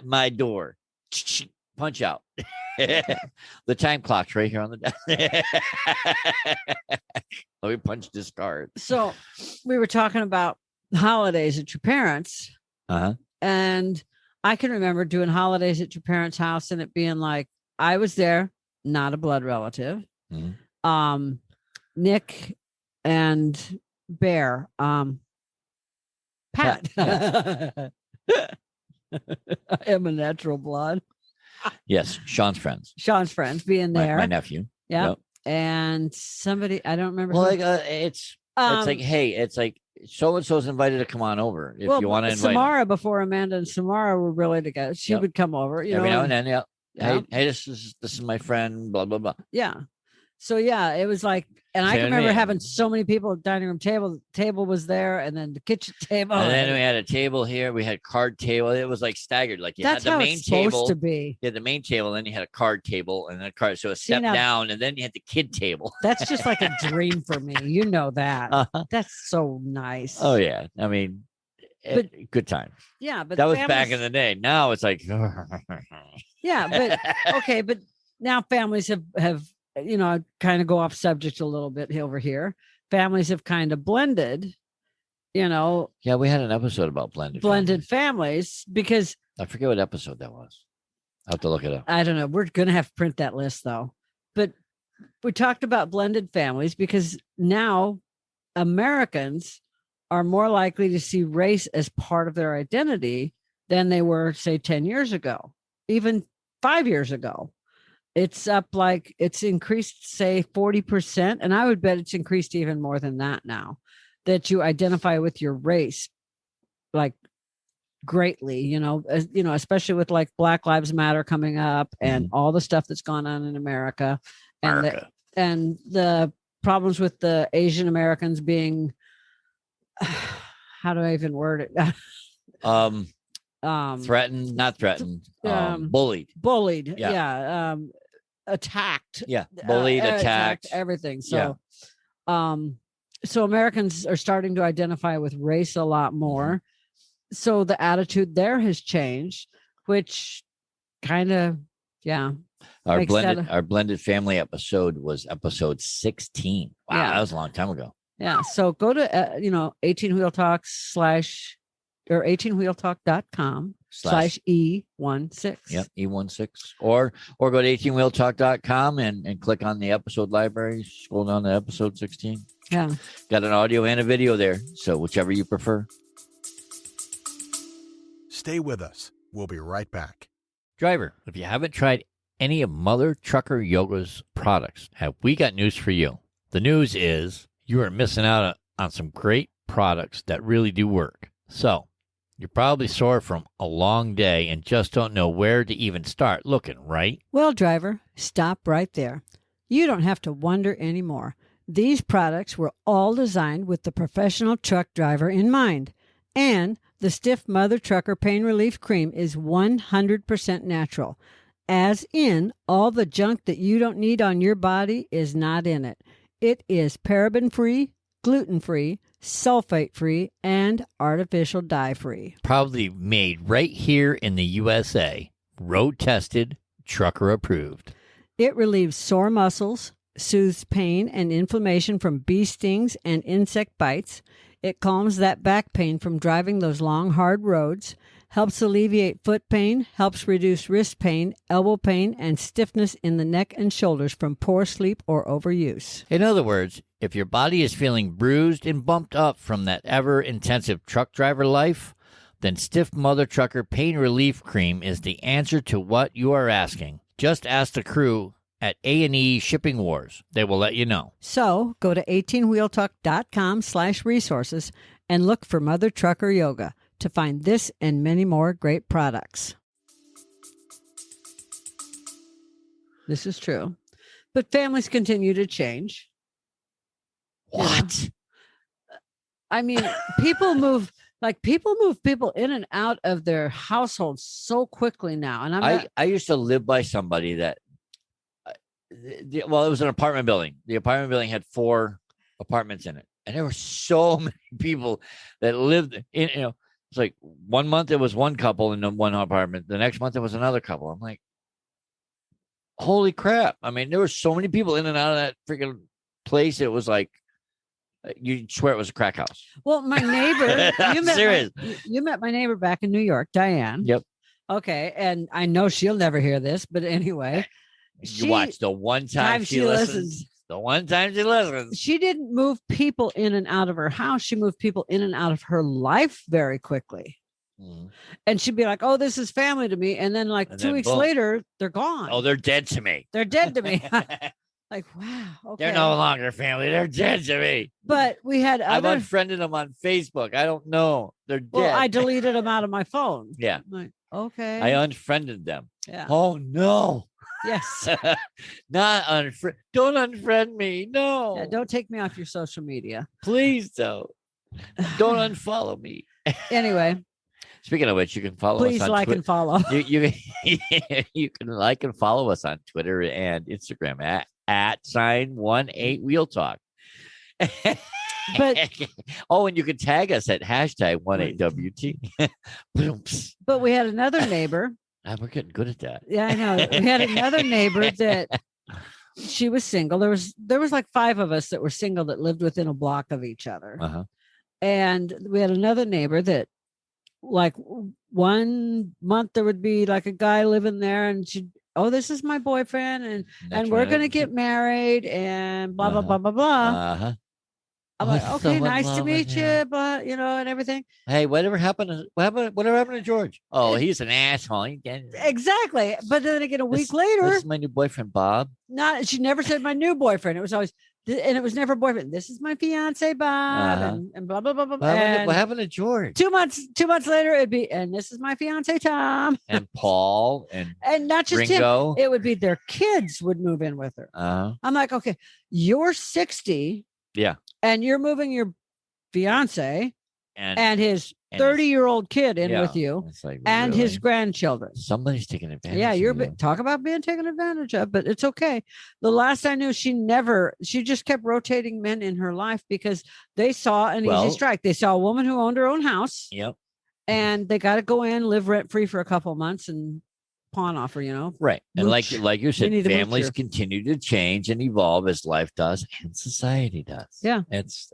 my door. Punch out. The time clock's right here on the desk. Let me punch this card. So we were talking about holidays at your parents'. Uh-huh. And I can remember doing holidays at your parents' house and it being like, I was there, not a blood relative. Mm-hmm. Nick and Bear, Pat. I am a natural blood. Yes, Sean's friends being there. My nephew. Yeah. Yep. And somebody, I don't remember. Well, it's like, hey, it's like so-and-so's invited to come on over if you want to invite Samara them. Before Amanda and Samara were really together. She would come over. Every now and then, yeah. Hey, this is my friend, blah, blah, blah. Yeah. So, yeah, it was like, and I can remember having so many people at the dining room table. The table was there, and then the kitchen table. And then we had a table here. We had card table. It was like staggered. Like you had the main table. Supposed to be. You had the main table, then you had a card table, and then a card. So a step down, and then you had the kid table. That's just like a dream for me. You know that. Uh-huh. That's so nice. Oh, yeah. I mean, good times. Yeah, but that was back in the day. Now it's like, yeah, but okay, but now families have kind of go off subject a little bit over here. Families have kind of blended, Yeah, we had an episode about blended families because I forget what episode that was. I'll have to look it up. I don't know. We're going to have to print that list though. But we talked about blended families because now Americans are more likely to see race as part of their identity than they were, say, 10 years ago, even 5 years ago. It's up like it's increased, say, 40%. And I would bet it's increased even more than that now, that you identify with your race like greatly, especially with like Black Lives Matter coming up and all the stuff that's gone on in America. And the problems with the Asian Americans being, how do I even word it? Threatened, not threatened, bullied. Yeah. Attacked. Yeah. Bullied, attacked. Everything. So, so Americans are starting to identify with race a lot more. So the attitude there has changed, which kind of, Our blended family episode was episode 16. Wow, that was a long time ago. Yeah. So go to 18wheeltalk or 18wheeltalk.com/E16. Yep, E16. Or go to 18wheeltalk.com and click on the episode library, scroll down to episode 16. Yeah. Got an audio and a video there. So whichever you prefer. Stay with us. We'll be right back. Driver, if you haven't tried any of Mother Trucker Yoga's products, have we got news for you. The news is you are missing out on some great products that really do work. So, you're probably sore from a long day and just don't know where to even start looking, right? Well, driver, stop right there. You don't have to wonder anymore. These products were all designed with the professional truck driver in mind. And the Stiff Mother Trucker Pain Relief Cream is 100% natural, as in all the junk that you don't need on your body is not in it. It is paraben-free, gluten-free, sulfate-free, and artificial dye-free. Proudly made right here in the USA. Road tested, trucker approved. It relieves sore muscles, soothes pain and inflammation from bee stings and insect bites. It calms that back pain from driving those long, hard roads, helps alleviate foot pain, helps reduce wrist pain, elbow pain, and stiffness in the neck and shoulders from poor sleep or overuse. In other words, if your body is feeling bruised and bumped up from that ever-intensive truck driver life, then Stiff Mother Trucker Pain Relief Cream is the answer to what you are asking. Just ask the crew at A&E Shipping Wars. They will let you know. So go to 18wheeltalk.com/resources and look for Mother Trucker Yoga to find this and many more great products. This is true. But families continue to change. What? I mean, people move people in and out of their households so quickly now. And I used to live by somebody that, it was an apartment building. The apartment building had 4 apartments in it. And there were so many people that lived in, it's like 1 month it was one couple in one apartment. The next month it was another couple. I'm like, holy crap. I mean, there were so many people in and out of that freaking place. It was like, you'd swear it was a crack house. Well, my neighbor, you met my neighbor back in New York, Diane. Yep. Okay. And I know she'll never hear this, but anyway. You watch the one time she listens. The one time she listens. She didn't move people in and out of her house. She moved people in and out of her life very quickly. Mm. And she'd be like, oh, this is family to me. And then 2 weeks later, they're gone. Oh, they're dead to me. They're dead to me. Like, wow. Okay. They're no longer family. They're dead to me. But we had I've unfriended them on Facebook. I don't know. They're dead. Well, I deleted them out of my phone. Yeah. I'm like, okay. I unfriended them. Yeah. Oh, no. Yes. Not don't unfriend me. No. Yeah, don't take me off your social media. Please don't. Don't unfollow me. Anyway. Speaking of which, you can follow us on Twitter. Please like and follow. You can like and follow us on Twitter and Instagram at @18wheeltalk. But and you can tag us at #18WT. But we had another neighbor. We're getting good at that. Yeah, I know. We had another neighbor that she was single. There was like 5 of us that were single that lived within a block of each other. Uh-huh. And we had another neighbor that, like, 1 month there would be like a guy living there, and she'd, oh, this is my boyfriend, and we're gonna get married, and blah blah blah blah blah. Uh-huh. I'm like, okay, nice to meet you, but and everything. Hey, whatever happened to George? Oh, he's an asshole. Exactly. But then again, a week later, this is my new boyfriend, Bob. She never said my new boyfriend. It was always, and it was never boyfriend. This is my fiance, Bob, and blah blah blah blah. What happened to George? 2 months later, it'd be, and this is my fiance, Tom, and Paul, and not just Ringo. him. It would be their kids would move in with her. I'm like, okay, you're 60. Yeah. And you're moving your fiance and his 30-year-old kid in with you, and his grandchildren. Somebody's taking advantage. Yeah, talk about being taken advantage of, but it's okay. The last I knew, she just kept rotating men in her life because they saw an easy strike. They saw a woman who owned her own house. Yep. And they got to go in, live rent free for a couple of months, and pawn offer, right. And like you said, families continue to change and evolve as life does and society does. Yeah, it's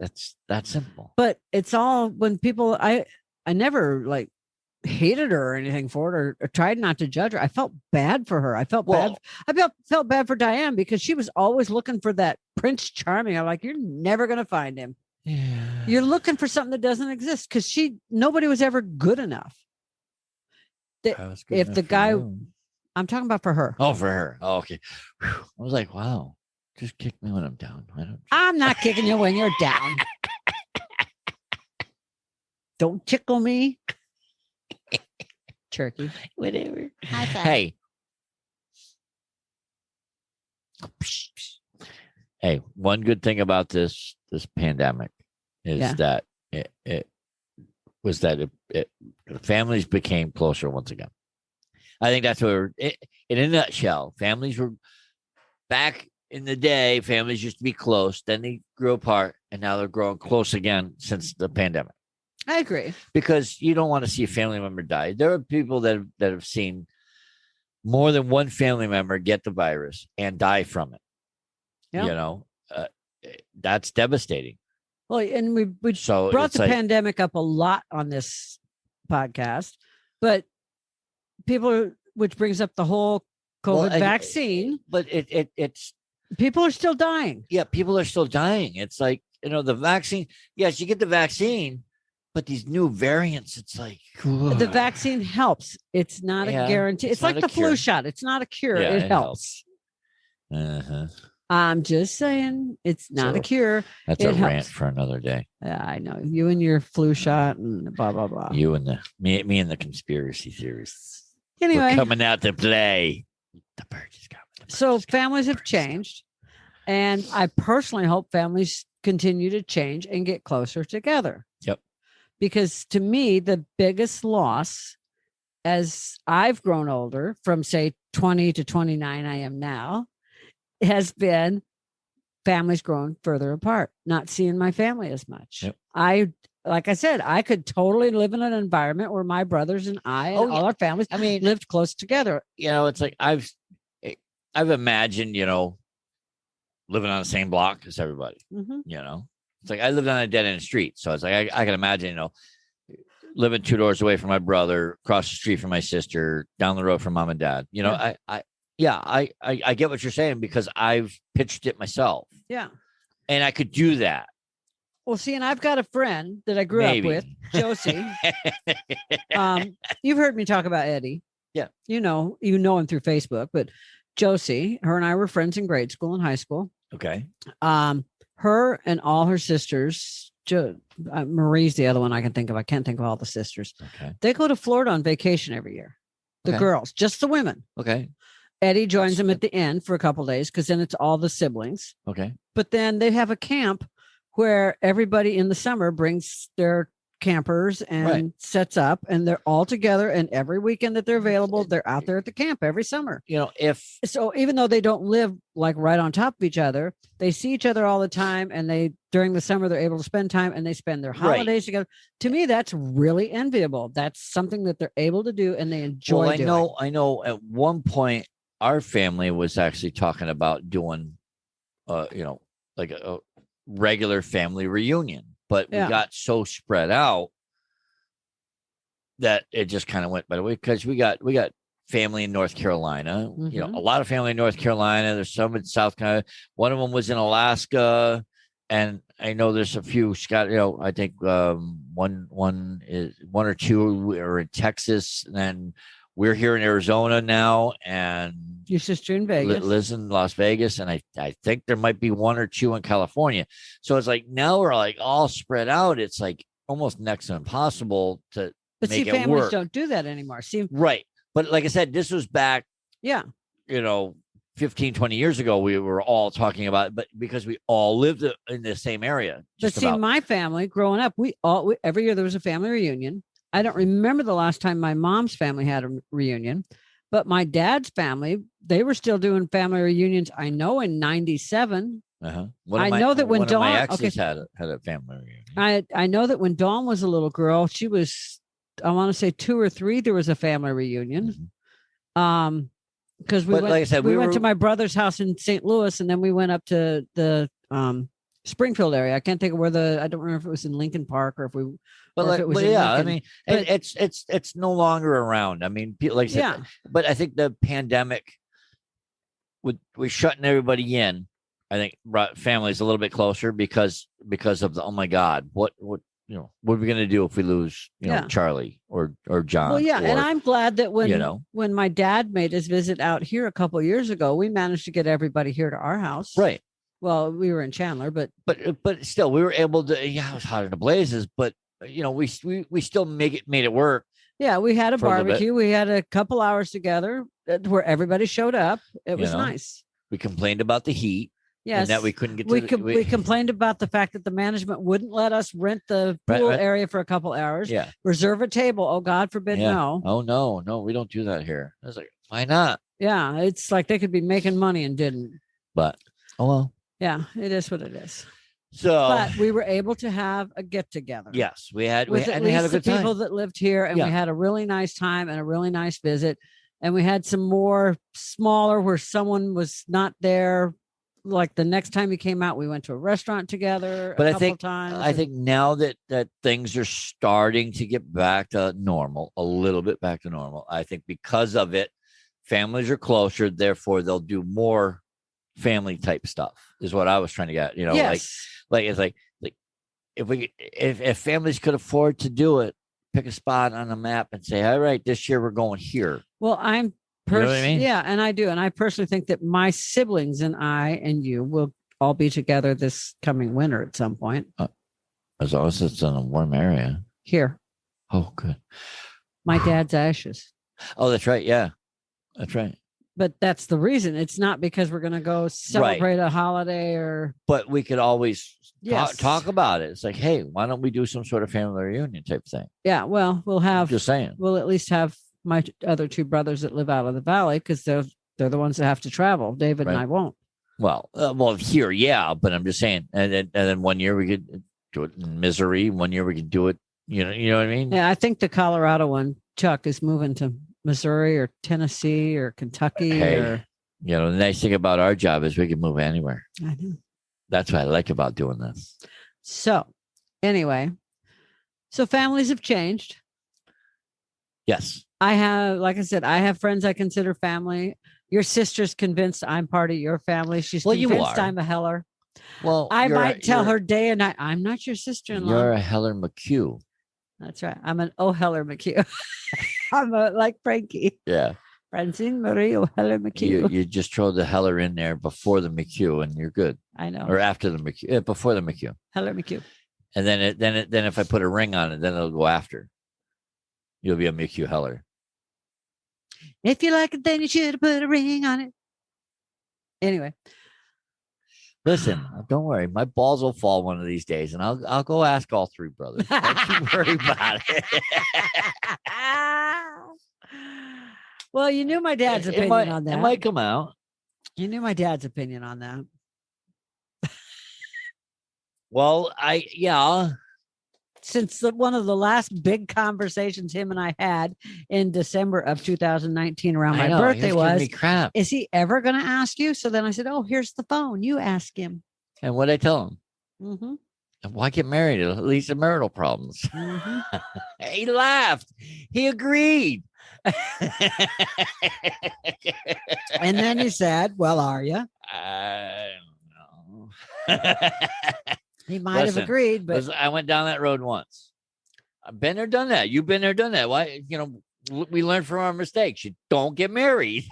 that simple. But it's all when people, I never hated her or anything for it, or tried not to judge her. I felt bad for her. I felt bad. I felt bad for Diane because she was always looking for that Prince Charming. I'm like, you're never gonna find him. Yeah. You're looking for something that doesn't exist because nobody was ever good enough. If the guy, I'm talking about for her. Oh, for her. Oh, okay. Whew. I was like, wow, just kick me when I'm down. I'm not kicking you when you're down. Don't tickle me. Turkey. Whatever. Hey. Hey, one good thing about this pandemic is that it was that the families became closer once again. I think that's where, in a nutshell, families were back in the day. Families used to be close, then they grew apart, and now they're growing close again since the pandemic. I agree. Because you don't want to see a family member die. There are people that have seen more than one family member get the virus and die from it. Yep. You know, that's devastating. Well, and we brought the pandemic up a lot on this podcast, but which brings up the whole COVID vaccine. But it's people are still dying. Yeah, people are still dying. It's like, the vaccine. Yes, you get the vaccine, but these new variants, it's like the vaccine helps. It's not a guarantee. It's like the flu shot. It's not a cure. Yeah, it helps. Uh-huh. I'm just saying it's not a cure. That's a rant for another day. Yeah, I know. You and your flu shot and blah, blah, blah. You and me and the conspiracy theorists. Anyway. We're coming out to play. The bird is coming. So families have changed. And I personally hope families continue to change and get closer together. Yep. Because to me, the biggest loss as I've grown older from, say, 20 to 29, I am now, has been families growing further apart, not seeing my family as much. Yep. Like I said, I could totally live in an environment where my brothers and I and all our families, lived close together. It's like I've imagined, living on the same block as everybody. Mm-hmm. It's like I lived on a dead end street, so it's like I can imagine, living 2 doors away from my brother, across the street from my sister, down the road from mom and dad. I get what you're saying because I've pitched it myself. Yeah. And I could do that. Well, see, and I've got a friend that I grew up with, Josie. You've heard me talk about Eddie. Yeah. You know him through Facebook, but Josie, her and I were friends in grade school and high school. Okay. Her and all her sisters, Marie's the other one I can think of. I can't think of all the sisters. Okay. They go to Florida on vacation every year. The girls, just the women. Okay. Eddie joins them at the end for a couple of days because then it's all the siblings. Okay. But then they have a camp where everybody in the summer brings their campers and sets up, and they're all together. And every weekend that they're available, they're out there at the camp every summer. So even though they don't live like right on top of each other, they see each other all the time. And during the summer, they're able to spend time and they spend their holidays together. To me, that's really enviable. That's something that they're able to do and they enjoy doing. I know at one point our family was actually talking about doing, like a regular family reunion, but we got so spread out that it just kind of went by the way because we got family in North Carolina, a lot of family in North Carolina. There's some in South Carolina. One of them was in Alaska, and I know there's a few Scott. I think one or two are in Texas, and then we're here in Arizona now, and your sister in Vegas lives in Las Vegas, and I think there might be 1 or 2 in California. So it's like now we're like all spread out. It's like almost next to impossible to make it families work. Don't do that anymore. Right. But like I said, this was back, 15, 20 years ago, we were all talking about it, but because we all lived in the same area. My family growing up, every year there was a family reunion. I don't remember the last time my mom's family had a reunion, but my dad's family, they were still doing family reunions. I know in 97. I know that when Dawn, my exes had a family reunion. I know that when Dawn was a little girl, she was, I want to say 2 or 3, there was a family reunion. Because we went to my brother's house in St. Louis, and then we went up to the Springfield area. I can't think of I don't remember if it was in Lincoln Park or if we. It's no longer around. I mean, like I said, but I think the pandemic with shutting everybody in, I think brought families a little bit closer because of the, oh my God, what are we going to do if we lose, Charlie or John? Well, and I'm glad that when my dad made his visit out here a couple of years ago, we managed to get everybody here to our house. Right. Well, we were in Chandler, but still, we were able to. Yeah, it was hot in the blazes, but we still made it work. Yeah, we had a barbecue. We had a couple hours together where everybody showed up. It was nice. We complained about the heat. Yes. And that we couldn't get we, to we complained about the fact that the management wouldn't let us rent the pool area for a couple hours. Yeah. Reserve a table. Oh, God forbid, no. Oh, no, we don't do that here. I was like, why not? Yeah. It's like they could be making money and didn't. But, oh, well. Yeah, it is what it is. So, but we were able to have a get together. Yes, we had. With at least had a good the people time. that lived here, and we had a really nice time and a really nice visit. And we had some more smaller where someone was not there. Like the next time he came out, we went to a restaurant together. But I think now that things are starting to get back to normal, a little bit back to normal. I think because of it, families are closer. Therefore, they'll do more family type stuff. Is what I was trying to get. You know, like it's like if families could afford to do it, pick a spot on the map and say, all right, this year we're going here. Well, I'm you know what I mean? Yeah, and I do. And I personally think that my siblings and I and you will all be together this coming winter at some point. As long as it's in a warm area. Here. Oh, good. My dad's ashes. Oh, that's right. Yeah, that's right. But that's the reason. It's not because we're going to go celebrate a holiday or. But we could always talk about it. It's like, hey, why don't we do some sort of family reunion type thing? Yeah. Well, we'll have. Just saying. We'll at least have my other two brothers that live out of the valley because they're the ones that have to travel. David and I won't. Well, here, yeah. But I'm just saying, and then 1 year we could do it in Missouri. 1 year we could do it. You know what I mean? Yeah, I think the Colorado one, Chuck, is moving to Missouri or Tennessee or Kentucky. The nice thing about our job is we can move anywhere. I know. That's what I like about doing this. So anyway, families have changed. Yes. I have friends I consider family. Your sister's convinced I'm part of your family. She's convinced I'm a Heller. Well, I might tell her day and night, I'm not your sister-in-law. You're a Heller McHugh. That's right. I'm an Heller McHugh. I'm like Frankie. Yeah. Francine Marie Heller McHugh. You just throw the Heller in there before the McHugh and you're good. I know. Or after the McHugh, before the McHugh. Heller McHugh. And then if I put a ring on it, then it'll go after. You'll be a McHugh Heller. If you like it, then you should have put a ring on it. Anyway. Listen, don't worry. My balls will fall one of these days, and I'll go ask all three brothers. Don't you worry about it. Well, you knew my dad's opinion on that. It might come out. You knew my dad's opinion on that. Well, Since one of the last big conversations him and I had in December of 2019 around my birthday was, crap. Is he ever going to ask you? So then I said, oh, here's the phone. You ask him. And what'd I tell him? Mm-hmm. Why get married? At least the marital problems. Mm-hmm. He laughed. He agreed. And then he said, well, are you? I don't know. He might have agreed, but I went down that road once. I've been there, done that. You've been there, done that. Why? We learned from our mistakes. You don't get married.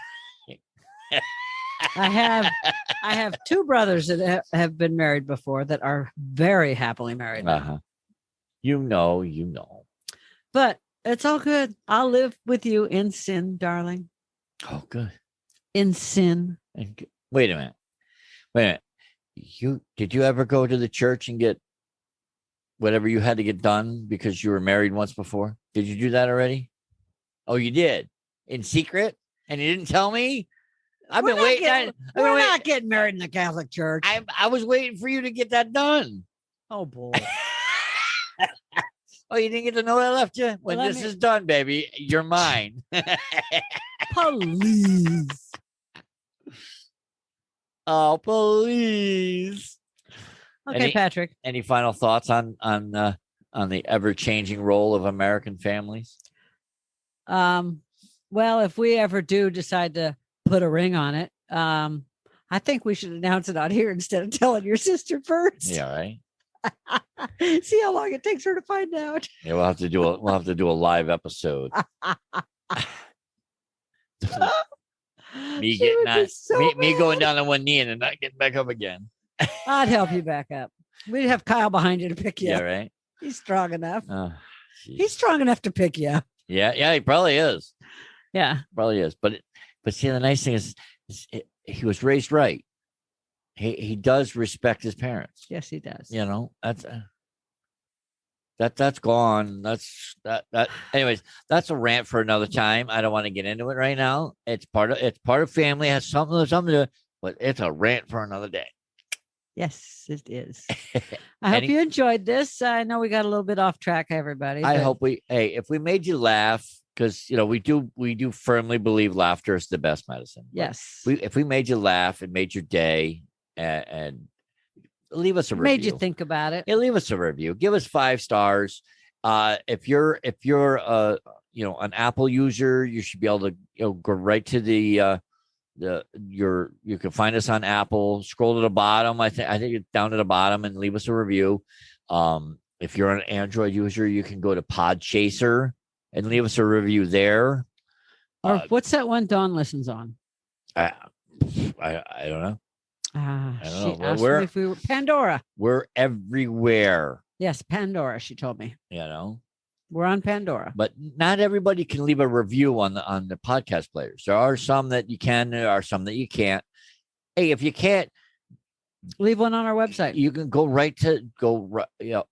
I have two brothers that have been married before that are very happily married now. Uh-huh. You know. But it's all good. I'll live with you in sin, darling. Oh, good. In sin. Wait a minute. Did you ever go to the church and get whatever you had to get done because you were married once before? Did you do that already? Oh, you did? In secret? And you didn't tell me? I've been waiting. We're not getting married in the Catholic Church. I was waiting for you to get that done. Oh, boy. Oh, you didn't get to know I left you? When this is done, baby, you're mine. Please. Oh, please. Okay, Patrick. Any final thoughts on the ever-changing role of American families? Well, if we ever do decide to put a ring on it, I think we should announce it out here instead of telling your sister first. Yeah, right. See how long it takes her to find out. Yeah, we'll have to do a live episode. Me going down on one knee and then not getting back up again. I'd help you back up. We'd have Kyle behind you to pick you up. Yeah, right. He's strong enough. Oh, he's strong enough to pick you up. Yeah, he probably is. Yeah, probably is. But see, the nice thing is he was raised right. he does respect his parents. Yes, he does. You know, that's gone. Anyways, that's a rant for another time. I don't want to get into it right now. It's part of family, has something to do, but it's a rant for another day. Yes, it is. I hope you enjoyed this. I know we got a little bit off track, everybody. I hope if we made you laugh, because we do firmly believe laughter is the best medicine. Yes. If we made you laugh and made your day, and leave us a review. Made you think about it. Yeah, leave us a review. Give us 5 stars. If you're an Apple user, you should be able to go right to you can find us on Apple. Scroll to the bottom. I think it's down to the bottom and leave us a review. If you're an Android user, you can go to Podchaser and leave us a review there. Or what's that one Dawn listens on? I don't know. I don't know. Asked me if we were Pandora. We're everywhere. Yes, Pandora. She told me. We're on Pandora, but not everybody can leave a review on the podcast players. There are some that you can. There are some that you can't. Hey, if you can't, leave one on our website. You can go right.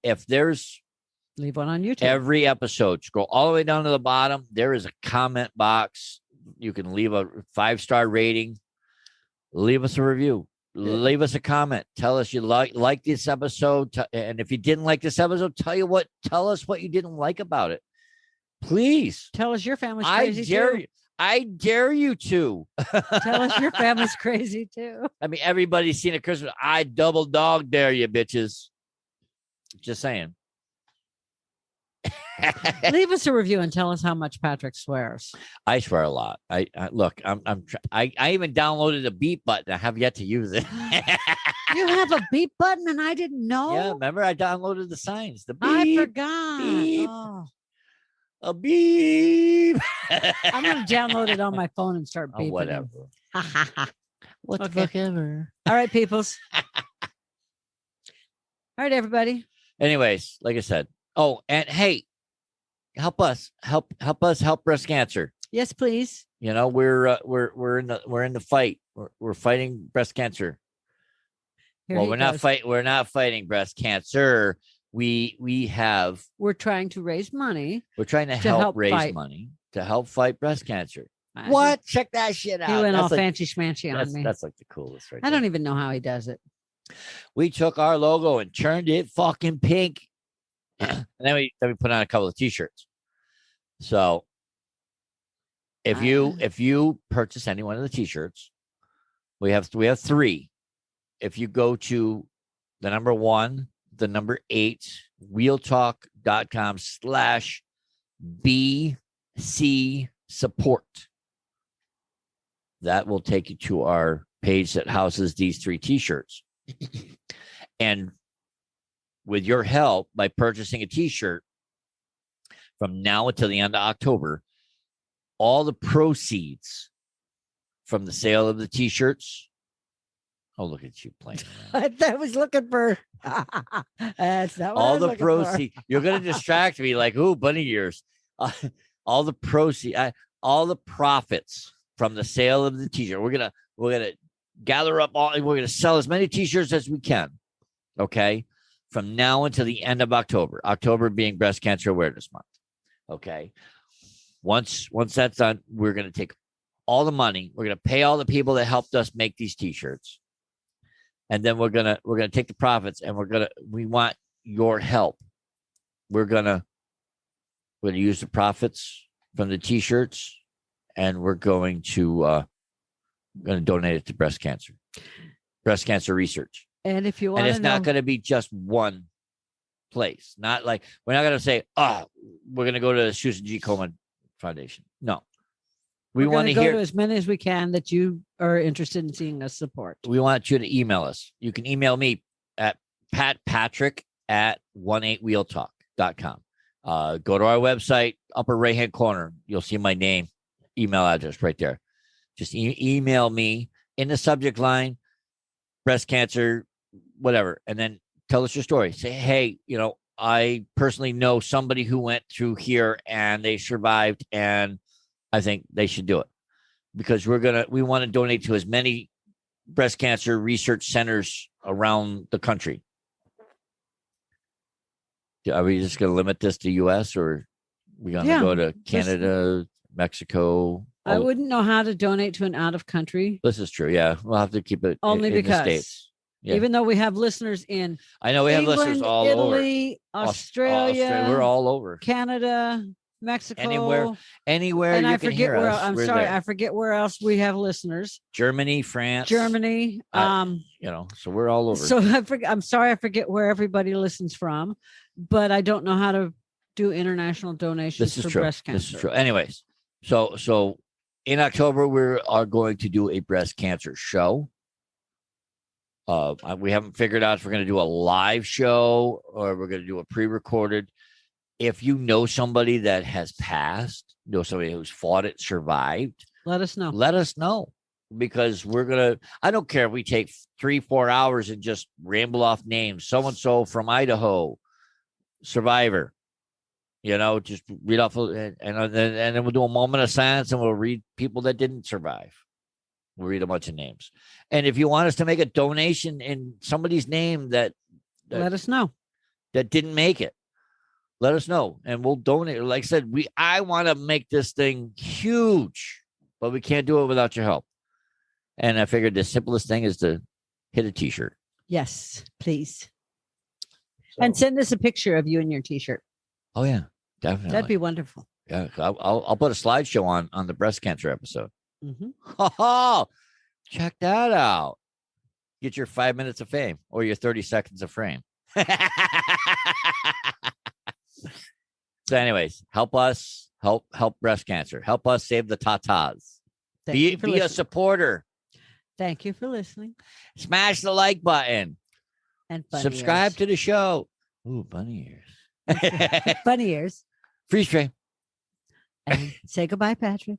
If there's leave one on YouTube. Every episode, scroll all the way down to the bottom. There is a comment box. You can leave a 5-star rating. Leave us a review. Leave us a comment. Tell us you like this episode. And if you didn't like this episode, tell us what you didn't like about it. Please. Tell us your family's crazy too. I dare you to. Tell us your family's crazy too. I mean, everybody's seen a Christmas. I double dog dare you, bitches. Just saying. Leave us a review and tell us how much Patrick swears. I swear a lot. I even downloaded a beep button. I have yet to use it. You have a beep button and I didn't know. Yeah, remember I downloaded the signs. The beep. I forgot. Beep. Oh. A beep. I'm gonna download it on my phone and start beeping. Whatever. What the fuck ever. All right, peoples. All right, everybody. Anyways, like I said. Oh, and hey, help us help breast cancer. Yes, please. We're in the fight. We're fighting breast cancer. We're not fighting breast cancer. We're trying to raise money. We're trying to help raise money to help fight breast cancer. What? Check that shit out. He went all fancy schmancy on me. That's like the coolest right I don't even know how he does it. We took our logo and turned it fucking pink. And then we put on a couple of t-shirts. So if you purchase any one of the t-shirts, we have 3. If you go to the number 1, the number 8, wheeltalk.com/BC support. That will take you to our page that houses these 3 t-shirts. And with your help, by purchasing a t-shirt from now until the end of October, all the proceeds from the sale of the t-shirts. Oh, look at you playing. I was looking for. That's not what all I was the looking proceeds. You're going to distract me like, ooh, bunny ears. All the proceeds, all the profits from the sale of the t-shirt. We're gonna gather up all. We're gonna sell as many t-shirts as we can. Okay. From now until the end of October. October being Breast Cancer Awareness Month. Okay. Once that's done, we're going to take all the money. We're going to pay all the people that helped us make these t-shirts. And then we're going to take the profits and we want your help. We're going to use the profits from the t-shirts and we're going to donate it to breast cancer research. And if you want, and it's not going to be just one place. Not like we're not going to say, we're going to go to the Susan G. Komen Foundation. No, we want to hear to as many as we can that you are interested in seeing us support. We want you to email us. You can email me at patpatrick@18wheeltalk.com. Go to our website, upper right hand corner. You'll see my name, email address right there. Just email me in the subject line, breast cancer, whatever, and then tell us your story. Say, hey, I personally know somebody who went through here and they survived, and I think they should do it because we want to donate to as many breast cancer research centers around the country. Are we just going to limit this to U.S. or are we going to go to Canada, Mexico? I wouldn't know how to donate to an out of country. This is true. Yeah. We'll have to keep it only in because the States. Yeah. Even though we have listeners in I know we have England, listeners all Italy, over. Australia, we're all over. Canada, Mexico, anywhere. And you I can forget hear where us. I'm We're sorry, there. I forget where else we have listeners. Germany, France, Germany. So we're all over. So I'm sorry, I forget where everybody listens from, but I don't know how to do international donations for breast cancer. This is true. Anyways, so in October we are going to do a breast cancer show. We haven't figured out if we're going to do a live show or we're going to do a pre-recorded. If you know somebody that has passed, know somebody who's fought it, survived, let us know. Let us know, because I don't care if we take 3-4 hours and just ramble off names. So-and-so from Idaho, survivor, just read off and then we'll do a moment of silence and we'll read people that didn't survive. We'll read a bunch of names. And if you want us to make a donation in somebody's name that let us know, that didn't make it, let us know. And we'll donate. Like I said, I want to make this thing huge, but we can't do it without your help. And I figured the simplest thing is to hit a t-shirt. Yes, please. And send us a picture of you in your t-shirt. Oh, yeah, definitely. That'd be wonderful. Yeah, I'll put a slideshow on the breast cancer episode. Mm-hmm. Oh, check that out. Get your 5 minutes of fame or your 30 seconds of fame. So anyways, help us help breast cancer. Help us save the tatas. Be a supporter. Thank you for listening. Smash the like button. And subscribe ears. to the show. Ooh, bunny ears. Bunny ears. Freeze frame. And say goodbye, Patrick.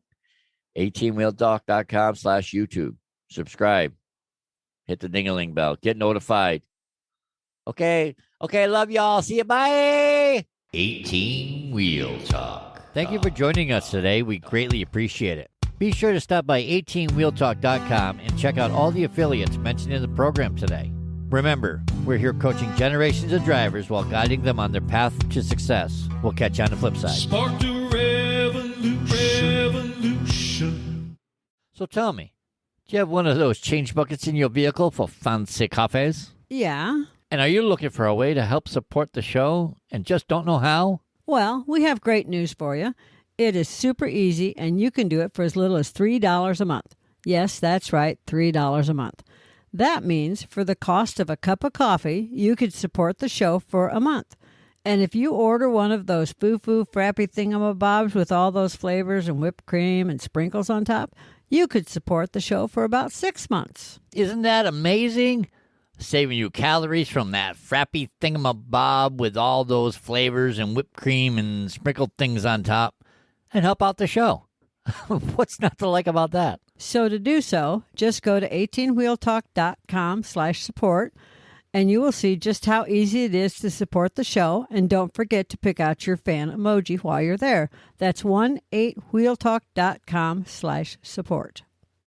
18wheeltalk.com/YouTube. Subscribe. Hit the ding-a-ling bell. Get notified. Okay. Love y'all. See you. Bye. 18 Wheel Talk. Thank you for joining us today. We greatly appreciate it. Be sure to stop by 18wheeltalk.com and check out all the affiliates mentioned in the program today. Remember, we're here coaching generations of drivers while guiding them on their path to success. We'll catch you on the flip side. Spark the revolution. So tell me, do you have one of those change buckets in your vehicle for fancy coffees? Yeah. And are you looking for a way to help support the show and just don't know how? Well, we have great news for you. It is super easy, and you can do it for as little as $3 a month. Yes, that's right, $3 a month. That means for the cost of a cup of coffee, you could support the show for a month. And if you order one of those foo-foo frappy thingamabobs with all those flavors and whipped cream and sprinkles on top, you could support the show for about 6 months. Isn't that amazing? Saving you calories from that frappy thingamabob with all those flavors and whipped cream and sprinkled things on top, and help out the show. What's not to like about that? So to do so, just go to 18wheeltalk.com/support, and you will see just how easy it is to support the show. And don't forget to pick out your fan emoji while you're there. That's 18wheeltalk.com/support.